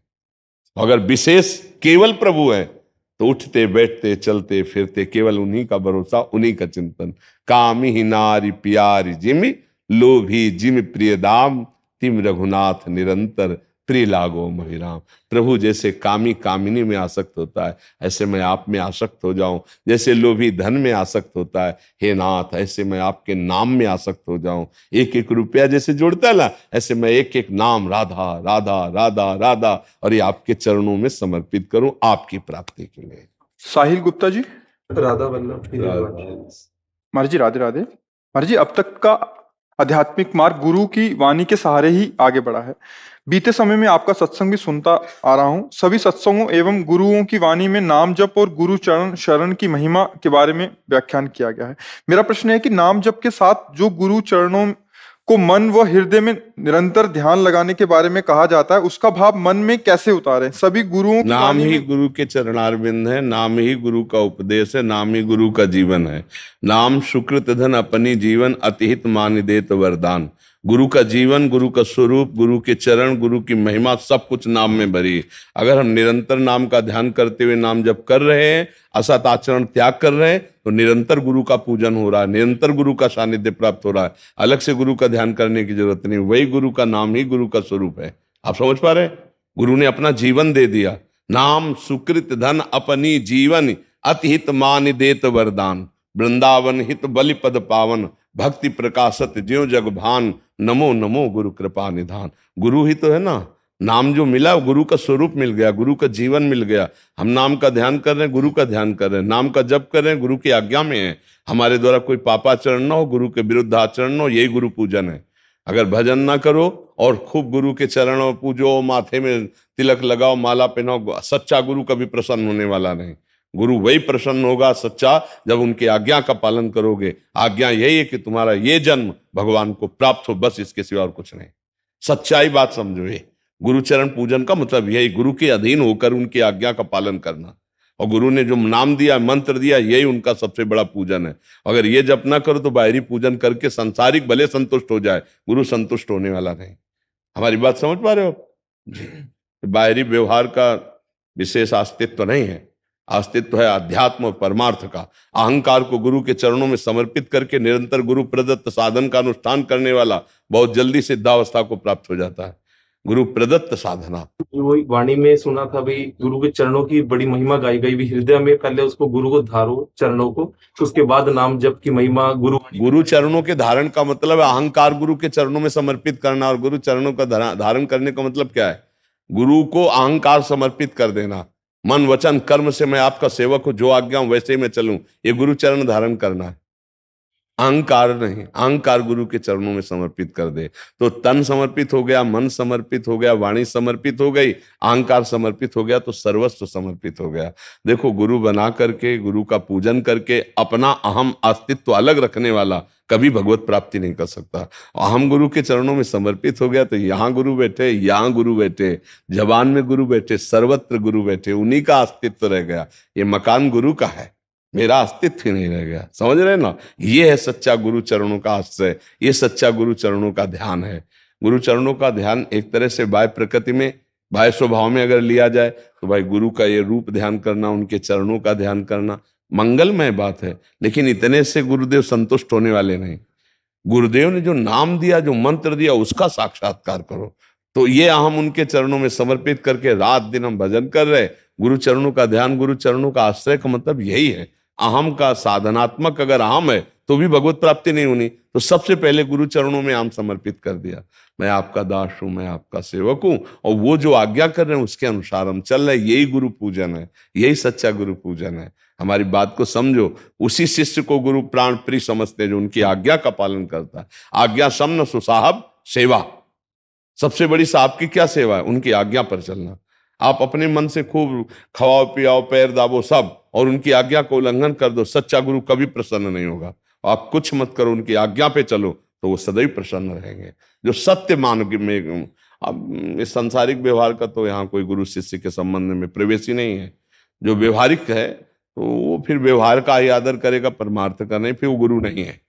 अगर विशेष केवल प्रभु है तो उठते बैठते चलते फिरते केवल उन्हीं का भरोसा, उन्हीं का चिंतन। कामी ही नारी प्यारी जिमि, लोभी जिमि प्रिय दाम, तिम रघुनाथ निरंतर प्रिय लागो महिराम। प्रभु जैसे कामी कामिनी में आसक्त होता है, ऐसे मैं आप में आसक्त हो जाऊं। जैसे लोभी धन में आसक्त होता है, हे नाथ ऐसे मैं आपके नाम में आसक्त हो जाऊं। एक एक रुपया जैसे जोड़ता है ना, ऐसे मैं एक एक नाम राधा राधा राधा राधा, और ये आपके चरणों में समर्पित करूं आपकी प्राप्ति के लिए। साहिल गुप्ता जी। राधा वल्लभ महाराज जी राधे राधे। महाराज जी, अब तक का आध्यात्मिक मार्ग गुरु की वाणी के सहारे ही आगे बढ़ा है। बीते समय में आपका सत्संग भी सुनता आ रहा हूं। सभी सत्संगों एवं गुरुओं की वाणी में नाम जप और गुरु चरण शरण की महिमा के बारे में व्याख्यान किया गया है। मेरा प्रश्न है कि नाम जप के साथ जो गुरु चरणों को मन व हृदय में निरंतर ध्यान लगाने के बारे में कहा जाता है, उसका भाव मन में कैसे उतारें? सभी गुरुओं की नाम वाणी ही में गुरु के चरणारविंद है, नाम ही गुरु का उपदेश है, नाम ही गुरु का जीवन है। नाम सुकृत धन अपनी जीवन, अतिहित मान देत वरदान। गुरु का जीवन, गुरु का स्वरूप, गुरु के चरण, गुरु की महिमा, सब कुछ नाम में भरी है। अगर हम निरंतर नाम का ध्यान करते हुए नाम जप कर रहे हैं, असत आचरण त्याग कर रहे हैं, तो निरंतर गुरु का पूजन हो रहा है, निरंतर गुरु का सानिध्य प्राप्त हो रहा है। अलग से गुरु का ध्यान करने की जरूरत नहीं, वही गुरु का नाम ही गुरु का स्वरूप है। आप समझ पा रहे हैं? गुरु ने अपना जीवन दे दिया। नाम सुकृत धन अपनी जीवन, अतिहित मान देत वरदान। वृंदावन हित बलि पद पावन, भक्ति प्रकाशत ज्यों जग भान। नमो नमो गुरु कृपा निधान। गुरु ही तो है ना, नाम जो मिला गुरु का स्वरूप मिल गया, गुरु का जीवन मिल गया। हम नाम का ध्यान कर रहे हैं, गुरु का ध्यान कर रहे हैं, नाम का जप कर रहे हैं, गुरु की आज्ञा में है। हमारे द्वारा कोई पापाचरण न हो, गुरु के विरुद्ध आचरण न हो, यही गुरु पूजन है। अगर भजन ना करो और खूब गुरु के चरणों पूजो, माथे में तिलक लगाओ, माला पहनाओ, सच्चा गुरु कभी प्रसन्न होने वाला नहीं। गुरु वही प्रसन्न होगा सच्चा जब उनकी आज्ञा का पालन करोगे। आज्ञा यही है कि तुम्हारा ये जन्म भगवान को प्राप्त हो, बस इसके सिवा और कुछ नहीं। सच्चाई बात समझो। ये गुरु चरण पूजन का मतलब यही, गुरु के अधीन होकर उनकी आज्ञा का पालन करना। और गुरु ने जो नाम दिया, मंत्र दिया, यही उनका सबसे बड़ा पूजन है। अगर ये जप ना करो तो बाहरी पूजन करके संसारिक भले संतुष्ट हो जाए, गुरु संतुष्ट होने वाला नहीं। हमारी बात समझ पा रहे हो? बाहरी व्यवहार का विशेष अस्तित्व नहीं है। अस्तित्व है अध्यात्म और परमार्थ का। अहंकार को गुरु के चरणों में समर्पित करके निरंतर गुरु प्रदत्त साधन का अनुष्ठान करने वाला बहुत जल्दी सिद्धावस्था को प्राप्त हो जाता है। गुरु प्रदत्त साधना। वही वाणी में सुना था भाई, गुरु के चरणों की बड़ी महिमा गाई गई भी। हृदय में पहले उसको गुरु को धारो, चरणों को, तो उसके बाद नाम जप की महिमा। गुरु चरणों के धारण का मतलब है अहंकार गुरु के चरणों में समर्पित करना। और गुरु चरणों का धारण करने का मतलब क्या है? गुरु को अहंकार समर्पित कर देना। मन वचन कर्म से मैं आपका सेवक हूं, जो आज्ञा हूं वैसे ही मैं चलूं, ये गुरु चरण धारण करना है। अहंकार नहीं, अहंकार गुरु के चरणों में समर्पित कर दे तो तन समर्पित हो गया, मन समर्पित हो गया, वाणी समर्पित हो गई, अहंकार समर्पित हो गया, तो सर्वस्व समर्पित हो गया। देखो, गुरु बना करके, गुरु का पूजन करके अपना अहम अस्तित्व अलग रखने वाला कभी भगवत प्राप्ति नहीं कर सकता। अहम गुरु के चरणों में समर्पित हो गया तो यहाँ गुरु बैठे, यहाँ गुरु बैठे, जबान में गुरु बैठे, सर्वत्र गुरु बैठे, उन्हीं का अस्तित्व रह गया। ये मकान गुरु का है, मेरा अस्तित्व ही नहीं रह गया। समझ रहे ना? ये है सच्चा गुरु चरणों का आश्रय, ये सच्चा गुरु चरणों का ध्यान है। गुरु चरणों का ध्यान एक तरह से बाह्य प्रकृति में, बाह्य स्वभाव में अगर लिया जाए तो भाई गुरु का ये रूप ध्यान करना, उनके चरणों का ध्यान करना मंगलमय बात है। लेकिन इतने से गुरुदेव संतुष्ट होने वाले नहीं। गुरुदेव ने जो नाम दिया, जो मंत्र दिया, उसका साक्षात्कार करो। तो ये हम उनके चरणों में समर्पित करके रात दिन हम भजन कर रहे। गुरु चरणों का ध्यान, गुरु चरणों का आश्रय का मतलब यही है। अहम का साधनात्मक अगर अहम है तो भी भगवत प्राप्ति नहीं होनी। तो सबसे पहले गुरु चरणों में हम समर्पित कर दिया, मैं आपका दास हूं, मैं आपका सेवक हूं, और वो जो आज्ञा कर रहे हैं उसके अनुसार हम चल रहे। यही गुरु पूजन है, यही सच्चा गुरु पूजन है। हमारी बात को समझो। उसी शिष्य को गुरु प्राण प्रिय समझते हैं जो उनकी आज्ञा का पालन करता है। आज्ञा समन सुसाहब सेवा, सबसे बड़ी साहब की क्या सेवा है? उनकी आज्ञा पर चलना। आप अपने मन से खूब खवाओ पियाओ पैर दाबो सब, और उनकी आज्ञा को उल्लंघन कर दो, सच्चा गुरु कभी प्रसन्न नहीं होगा। आप कुछ मत करो, उनकी आज्ञा पे चलो तो वो सदैव प्रसन्न रहेंगे। जो सत्य मार्ग में, अब इस सांसारिक व्यवहार का तो यहाँ कोई गुरु शिष्य के संबंध में प्रवेश ही नहीं है। जो व्यवहारिक है तो वो फिर व्यवहार का ही आदर करेगा, परमार्थ का नहीं, फिर वो गुरु नहीं है।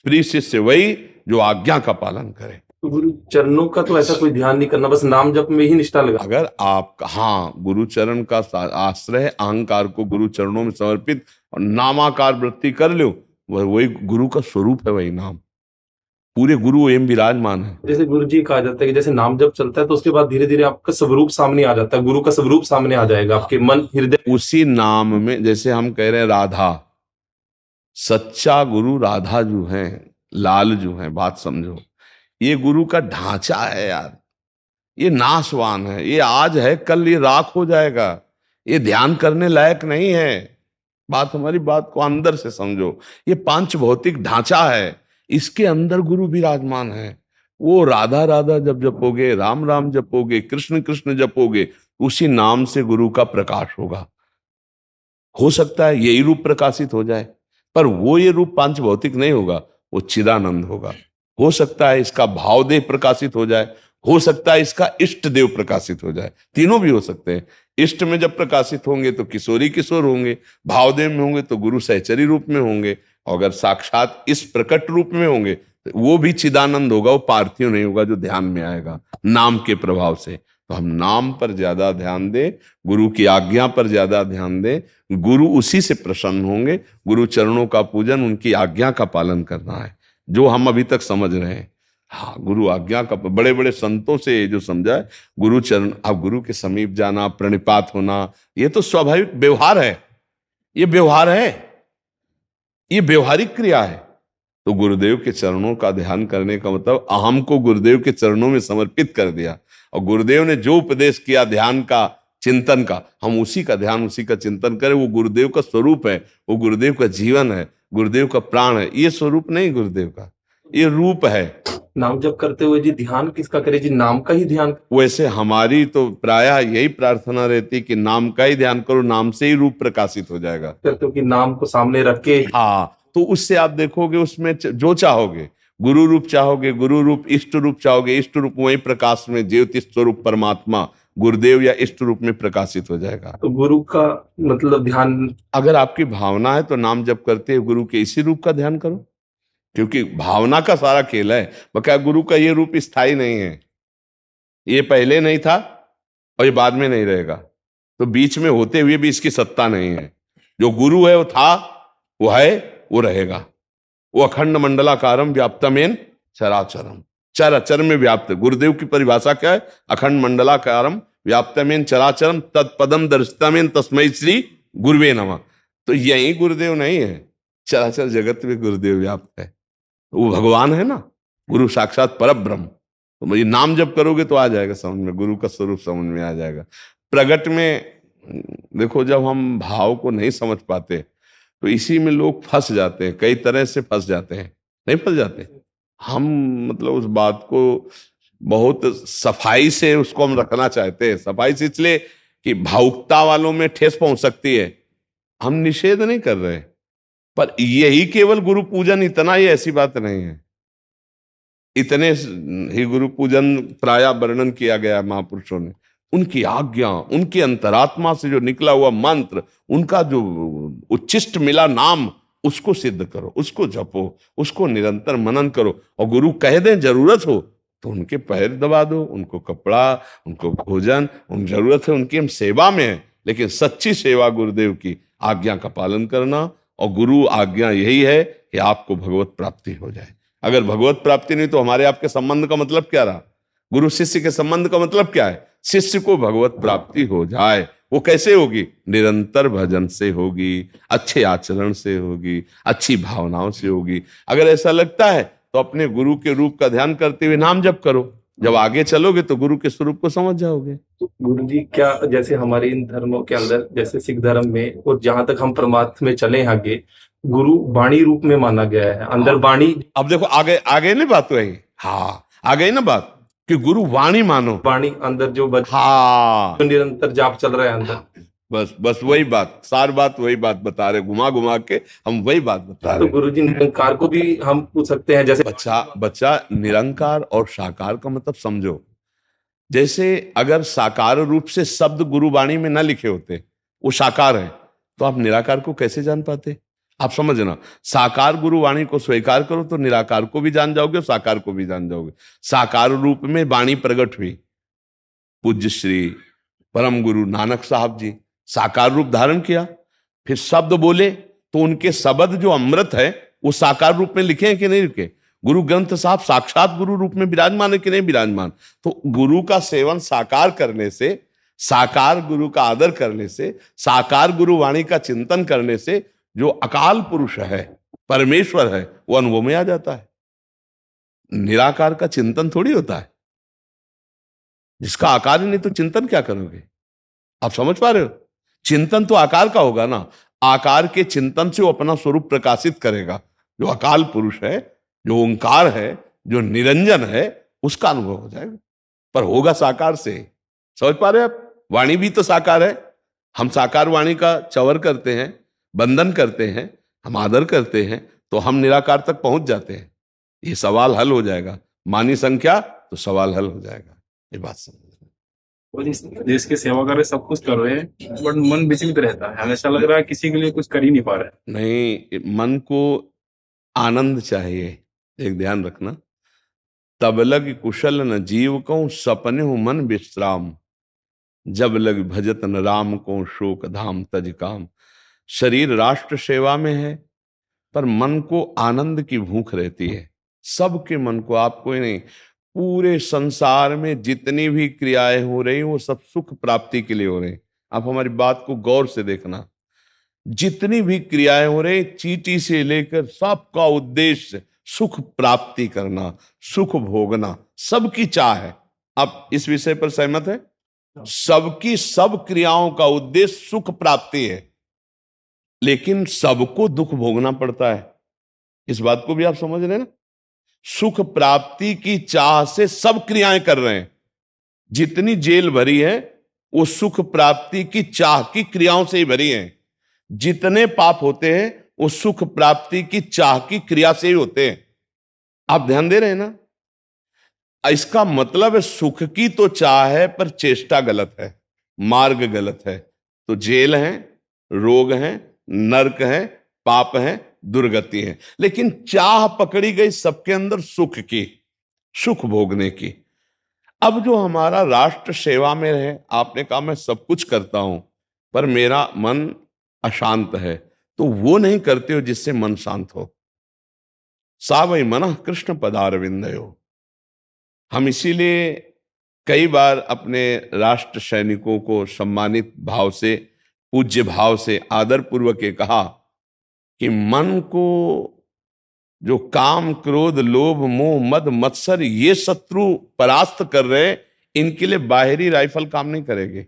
प्रिय शिष्य वही जो आज्ञा का पालन करे। तो गुरु चरणों का तो ऐसा कोई ध्यान नहीं करना, बस नाम जप में ही निष्ठा लगा। अगर आप, हाँ, गुरु चरण का आश्रय, अहंकार को गुरु चरणों में समर्पित और नामाकार वृत्ति कर लो, वही गुरु का स्वरूप है, वही नाम। पूरे गुरु एवं विराजमान है। जैसे गुरु जी कहा जाता है कि जैसे नाम जप चलता है तो उसके बाद धीरे धीरे आपका स्वरूप सामने आ जाता है, गुरु का स्वरूप सामने आ जाएगा, आपके मन हृदय। उसी नाम में, जैसे हम कह रहे हैं राधा, सच्चा गुरु राधा जो है, लाल जो है, बात समझो। ये गुरु का ढांचा है यार, ये नाशवान है, ये आज है कल ये राख हो जाएगा, ये ध्यान करने लायक नहीं है। बात, हमारी बात को अंदर से समझो। ये पांच भौतिक ढांचा है, इसके अंदर गुरु विराजमान है। वो राधा राधा जब जपोगे, राम राम जपोगे, कृष्ण कृष्ण जपोगे, उसी नाम से गुरु का प्रकाश होगा। हो सकता है यही रूप प्रकाशित हो जाए, पर वो ये रूप पांच भौतिक नहीं होगा, वो चिदानंद होगा। हो सकता है इसका भावदेव प्रकाशित हो जाए, हो सकता है इसका इष्ट देव प्रकाशित हो जाए, तीनों भी हो सकते हैं। इष्ट में जब प्रकाशित होंगे तो किशोरी किशोर होंगे, भावदेव में होंगे तो गुरु सहचरी रूप में होंगे, और अगर साक्षात इस प्रकट रूप में होंगे तो वो भी चिदानंद होगा, वो पार्थिव नहीं होगा जो ध्यान में आएगा नाम के प्रभाव से। तो हम नाम पर ज्यादा ध्यान दें, गुरु की आज्ञा पर ज्यादा ध्यान दें, गुरु उसी से प्रसन्न होंगे। गुरु चरणों का पूजन, उनकी आज्ञा का पालन करना है, जो हम अभी तक समझ रहे हैं। हाँ, गुरु आज्ञा का, बड़े बड़े संतों से जो समझा है, गुरु चरण, अब गुरु के समीप जाना, प्रणिपात होना, ये तो स्वाभाविक व्यवहार है, ये व्यवहार है, ये व्यवहारिक क्रिया है। तो गुरुदेव के चरणों का ध्यान करने का मतलब अहम को गुरुदेव के चरणों में समर्पित कर दिया, और गुरुदेव ने जो उपदेश किया ध्यान का, चिंतन का, हम उसी का ध्यान, उसी का चिंतन करें। वो गुरुदेव का स्वरूप है, वो गुरुदेव का जीवन है, गुरुदेव का प्राण है। ये स्वरूप नहीं गुरुदेव का, ये रूप है। नाम जप करते हुए जी ध्यान किसका करे जी? नाम का ही ध्यान। वैसे हमारी तो प्रायः यही प्रार्थना रहती कि नाम का ही ध्यान करो, नाम से ही रूप प्रकाशित हो जाएगा। करते हो कि नाम को सामने रख के। हाँ, तो उससे आप देखोगे उसमें जो चाहोगे, गुरु रूप चाहोगे, गुरु रूप, इष्ट रूप चाहोगे, इष्ट रूप वही प्रकाश में ज्योति स्वरूप परमात्मा गुरुदेव या इष्ट रूप में प्रकाशित हो जाएगा। तो गुरु का मतलब ध्यान, अगर आपकी भावना है तो नाम जप करते हुए गुरु के इसी रूप का ध्यान करो, क्योंकि भावना का सारा खेल है। बकाया गुरु का ये रूप स्थायी नहीं है, ये पहले नहीं था और ये बाद में नहीं रहेगा, तो बीच में होते हुए भी इसकी सत्ता नहीं है। जो गुरु है वो था, वो है, वो रहेगा। वो अखंड मंडलाकारम व्याप्तमेन चराचरम, चर अचर में व्याप्त। गुरुदेव की परिभाषा क्या है? अखंड मंडलाकारम व्याप्तमेन चराचरम तत्पदम दर्शितमेन तस्मै श्री गुरुवे नमः। तो यही गुरुदेव नहीं है, चराचर जगत में गुरुदेव व्याप्त है। वो भगवान है ना, गुरु साक्षात परब्रह्म। तो ये नाम जब करोगे तो आ जाएगा समझ में, गुरु का स्वरूप समझ में आ जाएगा। प्रगट में देखो, जब हम भाव को नहीं समझ पाते तो इसी में लोग फंस जाते हैं, कई तरह से फंस जाते हैं। नहीं फंस जाते हम, मतलब उस बात को बहुत सफाई से उसको हम रखना चाहते हैं। सफाई से इसलिए कि भावुकता वालों में ठेस पहुंच सकती है। हम निषेध नहीं कर रहे, पर यही केवल गुरु पूजन इतना ही ऐसी बात नहीं है। इतने ही गुरु पूजन प्रायः वर्णन किया गया महापुरुषों ने। उनकी आज्ञा, उनकी अंतरात्मा से जो निकला हुआ मंत्र, उनका जो उच्छिष्ट मिला नाम, उसको सिद्ध करो, उसको जपो, उसको निरंतर मनन करो। और गुरु कह दें जरूरत हो तो उनके पैर दबा दो, उनको कपड़ा, उनको भोजन, उन जरूरत है उनकी, हम सेवा में है, लेकिन सच्ची सेवा गुरुदेव की आज्ञा का पालन करना। और गुरु आज्ञा यही है कि आपको भगवत प्राप्ति हो जाए। अगर भगवत प्राप्ति नहीं तो हमारे आपके संबंध का मतलब क्या रहा? गुरु शिष्य के संबंध का मतलब क्या है? शिष्य को भगवत प्राप्ति हो जाए। वो कैसे होगी? निरंतर भजन से होगी, अच्छे आचरण से होगी, अच्छी भावनाओं से होगी। अगर ऐसा लगता है तो अपने गुरु के रूप का ध्यान करते हुए नाम जप करो। जब आगे चलोगे तो गुरु के स्वरूप को समझ जाओगे। तो गुरु जी क्या, जैसे हमारे इन धर्मों के अंदर, जैसे सिख धर्म में और जहां तक हम परमात्मा में चले आगे, गुरु वाणी रूप में माना गया है। अंदर वाणी, अब देखो आगे आगे नहीं बात वही, हाँ आ गई ना बात कि गुरु वाणी मानो, वाणी अंदर जो हाँ जो निरंतर जाप चल रहा है अंदर। बस वही बात, सार बात वही बात बता रहे, घुमा घुमा के हम वही बात बता तो रहे। गुरु जी निरंकार को भी हम पूछ सकते हैं, जैसे बच्चा निरंकार और साकार का मतलब समझो। जैसे अगर साकार रूप से शब्द गुरु वाणी में ना लिखे होते, वो साकार है, तो आप निराकार को कैसे जान पाते? आप समझना, साकार गुरु वाणी को स्वीकार करो तो निराकार को भी जान जाओगे और साकार को भी जान जाओगे। साकार रूप में वाणी प्रकट हुई, पूज्य श्री परम गुरु नानक साहब जी साकार रूप धारण किया, फिर शब्द बोले तो उनके शब्द जो अमृत है वो साकार रूप में लिखे हैं कि नहीं लिखे? गुरु ग्रंथ साहब साक्षात गुरु रूप में विराजमान है कि नहीं विराजमान? तो गुरु का सेवन साकार करने से, साकार गुरु का आदर करने से, साकार गुरु वाणी का चिंतन करने से जो अकाल पुरुष है, परमेश्वर है, वो अनुभव में आ जाता है। निराकार का चिंतन थोड़ी होता है, जिसका आकार ही नहीं तो चिंतन क्या करोगे? आप समझ पा रहे हो? चिंतन तो आकार का होगा ना, आकार के चिंतन से वो अपना स्वरूप प्रकाशित करेगा। जो अकाल पुरुष है, जो ओंकार है, जो निरंजन है, उसका अनुभव हो जाएगा, पर होगा साकार से। समझ पा रहे हैं आप? वाणी भी तो साकार है। हम साकार वाणी का चवर करते हैं, बंधन करते हैं, हम आदर करते हैं, तो हम निराकार तक पहुंच जाते हैं। ये सवाल हल हो जाएगा। मानी संख्या तो सवाल हल हो जाएगा। ये बात समझ। वो जिस देश की सेवा कर रहे, सब कुछ कर रहे हैं, बट मन विचलित रहता है, हमेशा लग रहा है किसी के लिए कुछ कर ही नहीं पा रहे। नहीं, मन को आनंद चाहिए, एक ध्यान रखना। तब लग कुशल न जीव को सपने हो मन विश्राम, जब लग भजत न राम को शोक धाम तज काम। शरीर राष्ट्र सेवा में है, पर मन को आनंद की भूख रहती है। सबके मन को, आपको ही नहीं, पूरे संसार में जितनी भी क्रियाएं हो रही वो सब सुख प्राप्ति के लिए हो रही। आप हमारी बात को गौर से देखना, जितनी भी क्रियाएं हो रही, चींटी से लेकर सबका उद्देश्य सुख प्राप्ति करना, सुख भोगना, सबकी चाह है। आप इस विषय पर सहमत है? सबकी सब क्रियाओं का उद्देश्य सुख प्राप्ति है, लेकिन सबको दुख भोगना पड़ता है। इस बात को भी आप समझ रहे हैं ना? सुख प्राप्ति की चाह से सब क्रियाएं कर रहे हैं। जितनी जेल भरी है वो सुख प्राप्ति की चाह की क्रियाओं से ही भरी है। जितने पाप होते हैं वो सुख प्राप्ति की चाह की क्रिया से ही होते हैं। आप ध्यान दे रहे हैं ना? इसका मतलब है सुख की तो चाह है, पर चेष्टा गलत है, मार्ग गलत है। तो जेल है, रोग है, नरक है, पाप है, दुर्गति है। लेकिन चाह पकड़ी गई सबके अंदर सुख की, सुख भोगने की। अब जो हमारा राष्ट्र सेवा में है, आपने कहा मैं सब कुछ करता हूं पर मेरा मन अशांत है, तो वो नहीं करते हो जिससे मन शांत हो। सा वै मनः कृष्ण पदारविंदयो। हम इसीलिए कई बार अपने राष्ट्र सैनिकों को सम्मानित भाव से, पूज्य भाव से, आदर पूर्वक ये कहा कि मन को जो काम, क्रोध, लोभ, मोह, मद, मत्सर ये शत्रु परास्त कर रहे, इनके लिए बाहरी राइफल काम नहीं करेगी।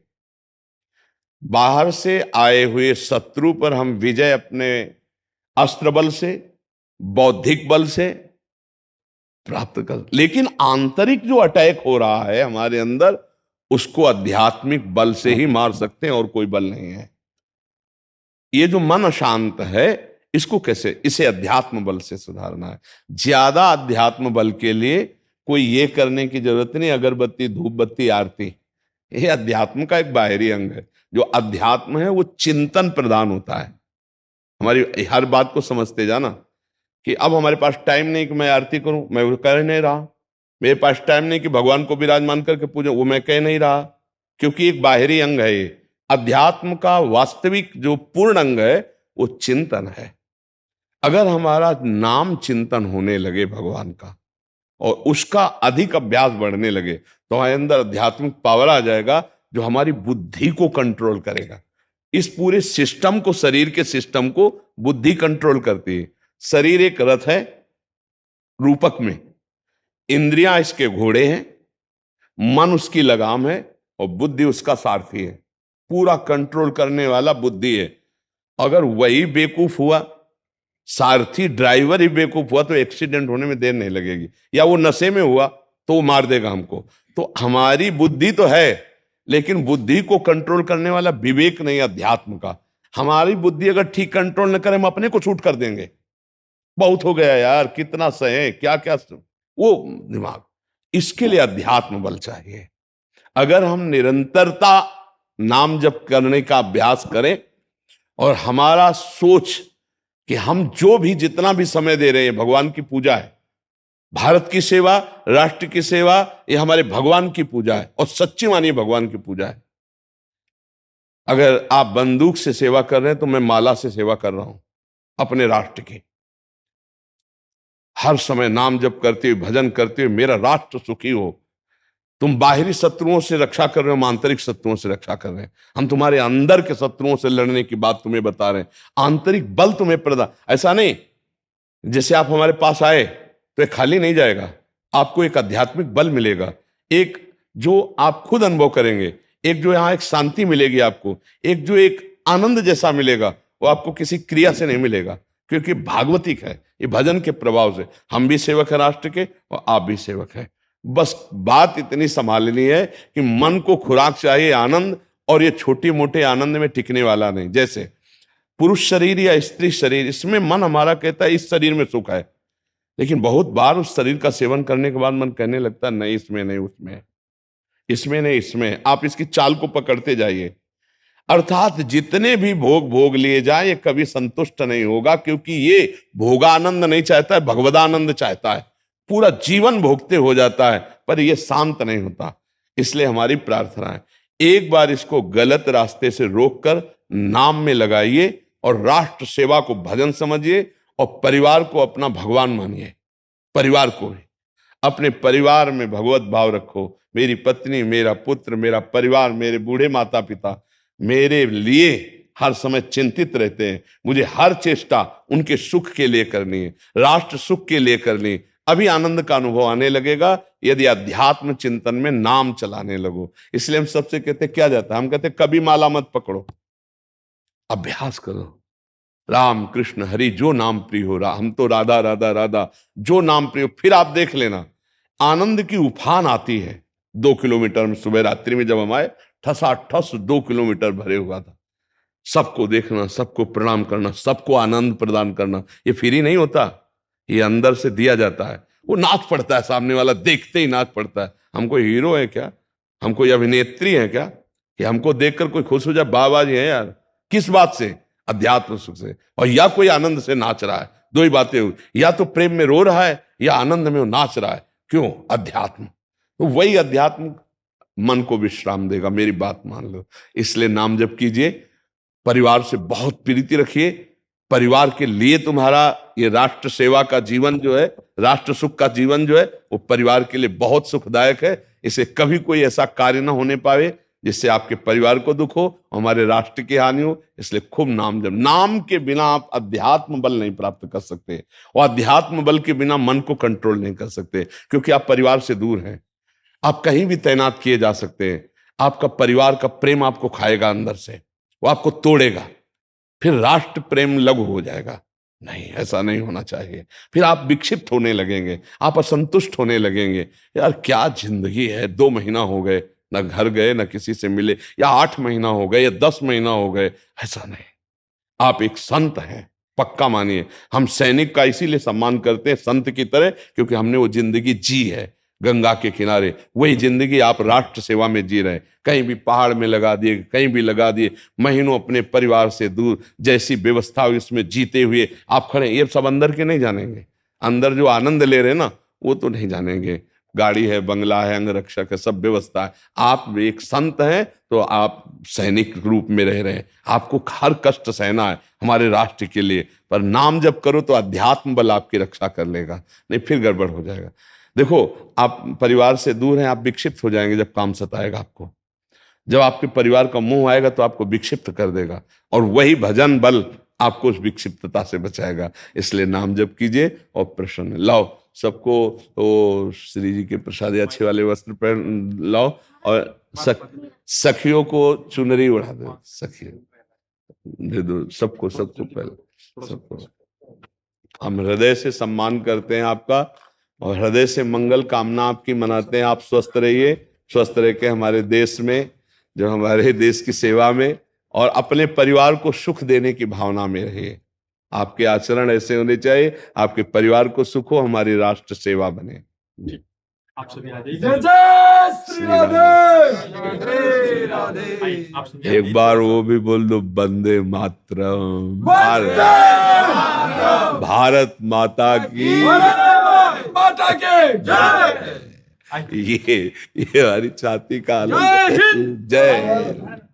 बाहर से आए हुए शत्रु पर हम विजय अपने अस्त्र बल से, बौद्धिक बल से प्राप्त कर, लेकिन आंतरिक जो अटैक हो रहा है हमारे अंदर, उसको आध्यात्मिक बल से ही मार सकते हैं और कोई बल नहीं है। ये जो मन अशांत है, इसको कैसे, इसे अध्यात्म बल से सुधारना है। ज्यादा अध्यात्म बल के लिए कोई ये करने की जरूरत नहीं, अगरबत्ती, धूप बत्ती, आरती, ये अध्यात्म का एक बाहरी अंग है। जो अध्यात्म है वो चिंतन प्रदान होता है। हमारी हर बात को समझते जाना कि अब हमारे पास टाइम नहीं कि मैं आरती करूं, मैं वो कर नहीं रहा। मेरे पास टाइम नहीं कि भगवान को विराजमान करके पूजूं, वो मैं कह नहीं रहा, क्योंकि एक बाहरी अंग है ये। अध्यात्म का वास्तविक जो पूर्ण अंग है वो चिंतन है। अगर हमारा नाम चिंतन होने लगे भगवान का, और उसका अधिक अभ्यास बढ़ने लगे, तो हमारे अंदर आध्यात्मिक पावर आ जाएगा जो हमारी बुद्धि को कंट्रोल करेगा। इस पूरे सिस्टम को, शरीर के सिस्टम को बुद्धि कंट्रोल करती है। शरीर एक रथ है रूपक में, इंद्रियां इसके घोड़े हैं, मन उसकी लगाम है और बुद्धि उसका सारथी है। पूरा कंट्रोल करने वाला बुद्धि है। अगर वही बेवकूफ हुआ, सारथी ड्राइवर ही बेवकूफ हुआ, तो एक्सीडेंट होने में देर नहीं लगेगी। या वो नशे में हुआ तो वो मार देगा हमको। तो हमारी बुद्धि तो है, लेकिन बुद्धि को कंट्रोल करने वाला विवेक नहीं, अध्यात्म का। हमारी बुद्धि अगर ठीक कंट्रोल न करे, हम अपने को छूट कर देंगे। बहुत हो गया यार, कितना सहे, क्या क्या वो दिमाग। इसके लिए अध्यात्म बल चाहिए। अगर हम निरंतरता नाम जप करने का अभ्यास करें, और हमारा सोच कि हम जो भी जितना भी समय दे रहे हैं भगवान की पूजा है, भारत की सेवा, राष्ट्र की सेवा, ये हमारे भगवान की पूजा है, और सच्ची मानिए भगवान की पूजा है। अगर आप बंदूक से सेवा कर रहे हैं तो मैं माला से सेवा कर रहा हूं अपने राष्ट्र की। हर समय नाम जप करते हुए, भजन करते हुए, मेरा राष्ट्र सुखी हो। तुम बाहरी शत्रुओं से रक्षा कर रहे हो, हम आंतरिक शत्रुओं से रक्षा कर रहे हैं। हम तुम्हारे अंदर के शत्रुओं से लड़ने की बात तुम्हें बता रहे हैं। आंतरिक बल तुम्हें प्रदान, ऐसा नहीं जैसे आप हमारे पास आए तो ये खाली नहीं जाएगा, आपको एक आध्यात्मिक बल मिलेगा, एक जो आप खुद अनुभव करेंगे, एक जो यहाँ एक शांति मिलेगी आपको, एक जो एक आनंद जैसा मिलेगा, वो आपको किसी क्रिया से नहीं मिलेगा, क्योंकि भागवतिक है ये, भजन के प्रभाव से। हम भी सेवक है राष्ट्र के और आप भी सेवक है। बस बात इतनी संभालनी है कि मन को खुराक चाहिए आनंद, और ये छोटे मोटे आनंद में टिकने वाला नहीं। जैसे पुरुष शरीर या स्त्री शरीर, इसमें मन हमारा कहता है इस शरीर में सुख है, लेकिन बहुत बार उस शरीर का सेवन करने के बाद मन कहने लगता है नहीं इसमें नहीं उसमें, इसमें नहीं इसमें। आप इसकी चाल को पकड़ते जाइए। अर्थात जितने भी भोग भोग लिए जाए ये कभी संतुष्ट नहीं होगा, क्योंकि ये भोगानंद नहीं चाहता है, भगवदानंद चाहता है। पूरा जीवन भोगते हो जाता है पर ये शांत नहीं होता। इसलिए हमारी प्रार्थना है एक बार इसको गलत रास्ते से रोककर नाम में लगाइए और राष्ट्र सेवा को भजन समझिए और परिवार को अपना भगवान मानिए। परिवार को भी अपने परिवार में भगवत भाव रखो। मेरी पत्नी, मेरा पुत्र, मेरा परिवार, मेरे बूढ़े माता पिता मेरे लिए हर समय चिंतित रहते हैं। मुझे हर चेष्टा उनके सुख के लिए करनी है, राष्ट्र सुख के लिए करनी है। अभी आनंद का अनुभव आने लगेगा यदि अध्यात्म चिंतन में नाम चलाने लगो। इसलिए हम सबसे कहते क्या जाता है, हम कहते कभी माला मत पकड़ो, अभ्यास करो। राम कृष्ण हरि जो नाम प्रिय हो रहा, हम तो राधा राधा राधा जो नाम प्रिय। फिर आप देख लेना आनंद की उफान आती है। 2 किलोमीटर में सुबह रात्रि में जब हम आए ठसाठस 2 किलोमीटर भरे हुआ था। सबको देखना, सबको प्रणाम करना, सबको आनंद प्रदान करना, ये फ्री नहीं होता, ये अंदर से दिया जाता है। वो नाच पड़ता है, सामने वाला देखते ही नाच पड़ता है। हम कोई हीरो है क्या, हम कोई अभिनेत्री है क्या कि हमको देखकर कोई खुश हो जाए, बाबा जी है यार। किस बात से? अध्यात्म सुख से। और या कोई आनंद से नाच रहा है, दो ही बातें हुई, या तो प्रेम में रो रहा है या आनंद में वो नाच रहा है। क्यों? अध्यात्म। तो वही अध्यात्म मन को विश्राम देगा, मेरी बात मान लो। इसलिए नाम जप कीजिए, परिवार से बहुत प्रीति रखिए। परिवार के लिए तुम्हारा ये राष्ट्र सेवा का जीवन जो है, राष्ट्र सुख का जीवन जो है, वो परिवार के लिए बहुत सुखदायक है। इसे कभी कोई ऐसा कार्य ना होने पावे जिससे आपके परिवार को दुख हो, हमारे राष्ट्र की हानि हो। इसलिए खूब नाम जप। नाम के बिना आप अध्यात्म बल नहीं प्राप्त कर सकते, और अध्यात्म बल के बिना मन को कंट्रोल नहीं कर सकते, क्योंकि आप परिवार से दूर हैं। आप कहीं भी तैनात किए जा सकते हैं, आपका परिवार का प्रेम आपको खाएगा अंदर से, वो आपको तोड़ेगा, फिर राष्ट्र प्रेम लघु हो जाएगा। नहीं, ऐसा नहीं होना चाहिए। फिर आप विक्षिप्त होने लगेंगे, आप असंतुष्ट होने लगेंगे। यार क्या जिंदगी है, 2 महीना हो गए ना घर गए ना किसी से मिले, या 8 महीना हो गए या 10 महीना हो गए। ऐसा नहीं, आप एक संत हैं, पक्का मानिए। हम सैनिक का इसीलिए सम्मान करते हैं संत की तरह, क्योंकि हमने वो जिंदगी जी है गंगा के किनारे। वही जिंदगी आप राष्ट्र सेवा में जी रहे हैं। कहीं भी पहाड़ में लगा दिए, कहीं भी लगा दिए, महीनों अपने परिवार से दूर, जैसी व्यवस्था हुई उसमें जीते हुए आप खड़े। ये सब अंदर के नहीं जानेंगे, अंदर जो आनंद ले रहे हैं ना वो तो नहीं जानेंगे। गाड़ी है, बंगला है, अंगरक्षक है, सब व्यवस्था है। आप एक संत हैं तो आप सैनिक रूप में रह रहे हैं। आपको हर कष्ट सहना है हमारे राष्ट्र के लिए, पर नाम जब करो तो अध्यात्म बल आपकी रक्षा कर लेगा, नहीं फिर गड़बड़ हो जाएगा। देखो, आप परिवार से दूर हैं, आप विक्षिप्त हो जाएंगे जब काम सताएगा आपको। जब आपके परिवार का मोह आएगा तो आपको विक्षिप्त कर देगा, और वही भजन बल आपको उस विक्षिप्तता से बचाएगा। इसलिए नाम जप कीजिए और प्रसन्न। लाओ सबको तो श्री जी के प्रसाद अच्छे वाले वस्त्र पहन लाओ, और सखियों को चुनरी उड़ा दो, सखियों दे दो सबको, सबको पहले सबको। हम हृदय से सम्मान करते हैं आपका, और हृदय से मंगल कामना आपकी मनाते हैं। आप स्वस्थ रहिए, स्वस्थ रह के हमारे देश में, जो हमारे देश की सेवा में, और अपने परिवार को सुख देने की भावना में रहिए। आपके आचरण ऐसे होने चाहिए, आपके परिवार को सुख हो, हमारी राष्ट्र सेवा बने। आप सभी एक बार वो भी बोल दो, वंदे मातरम। भारत माता की माता के जय। ये हमारी छाती का आनंद। जय।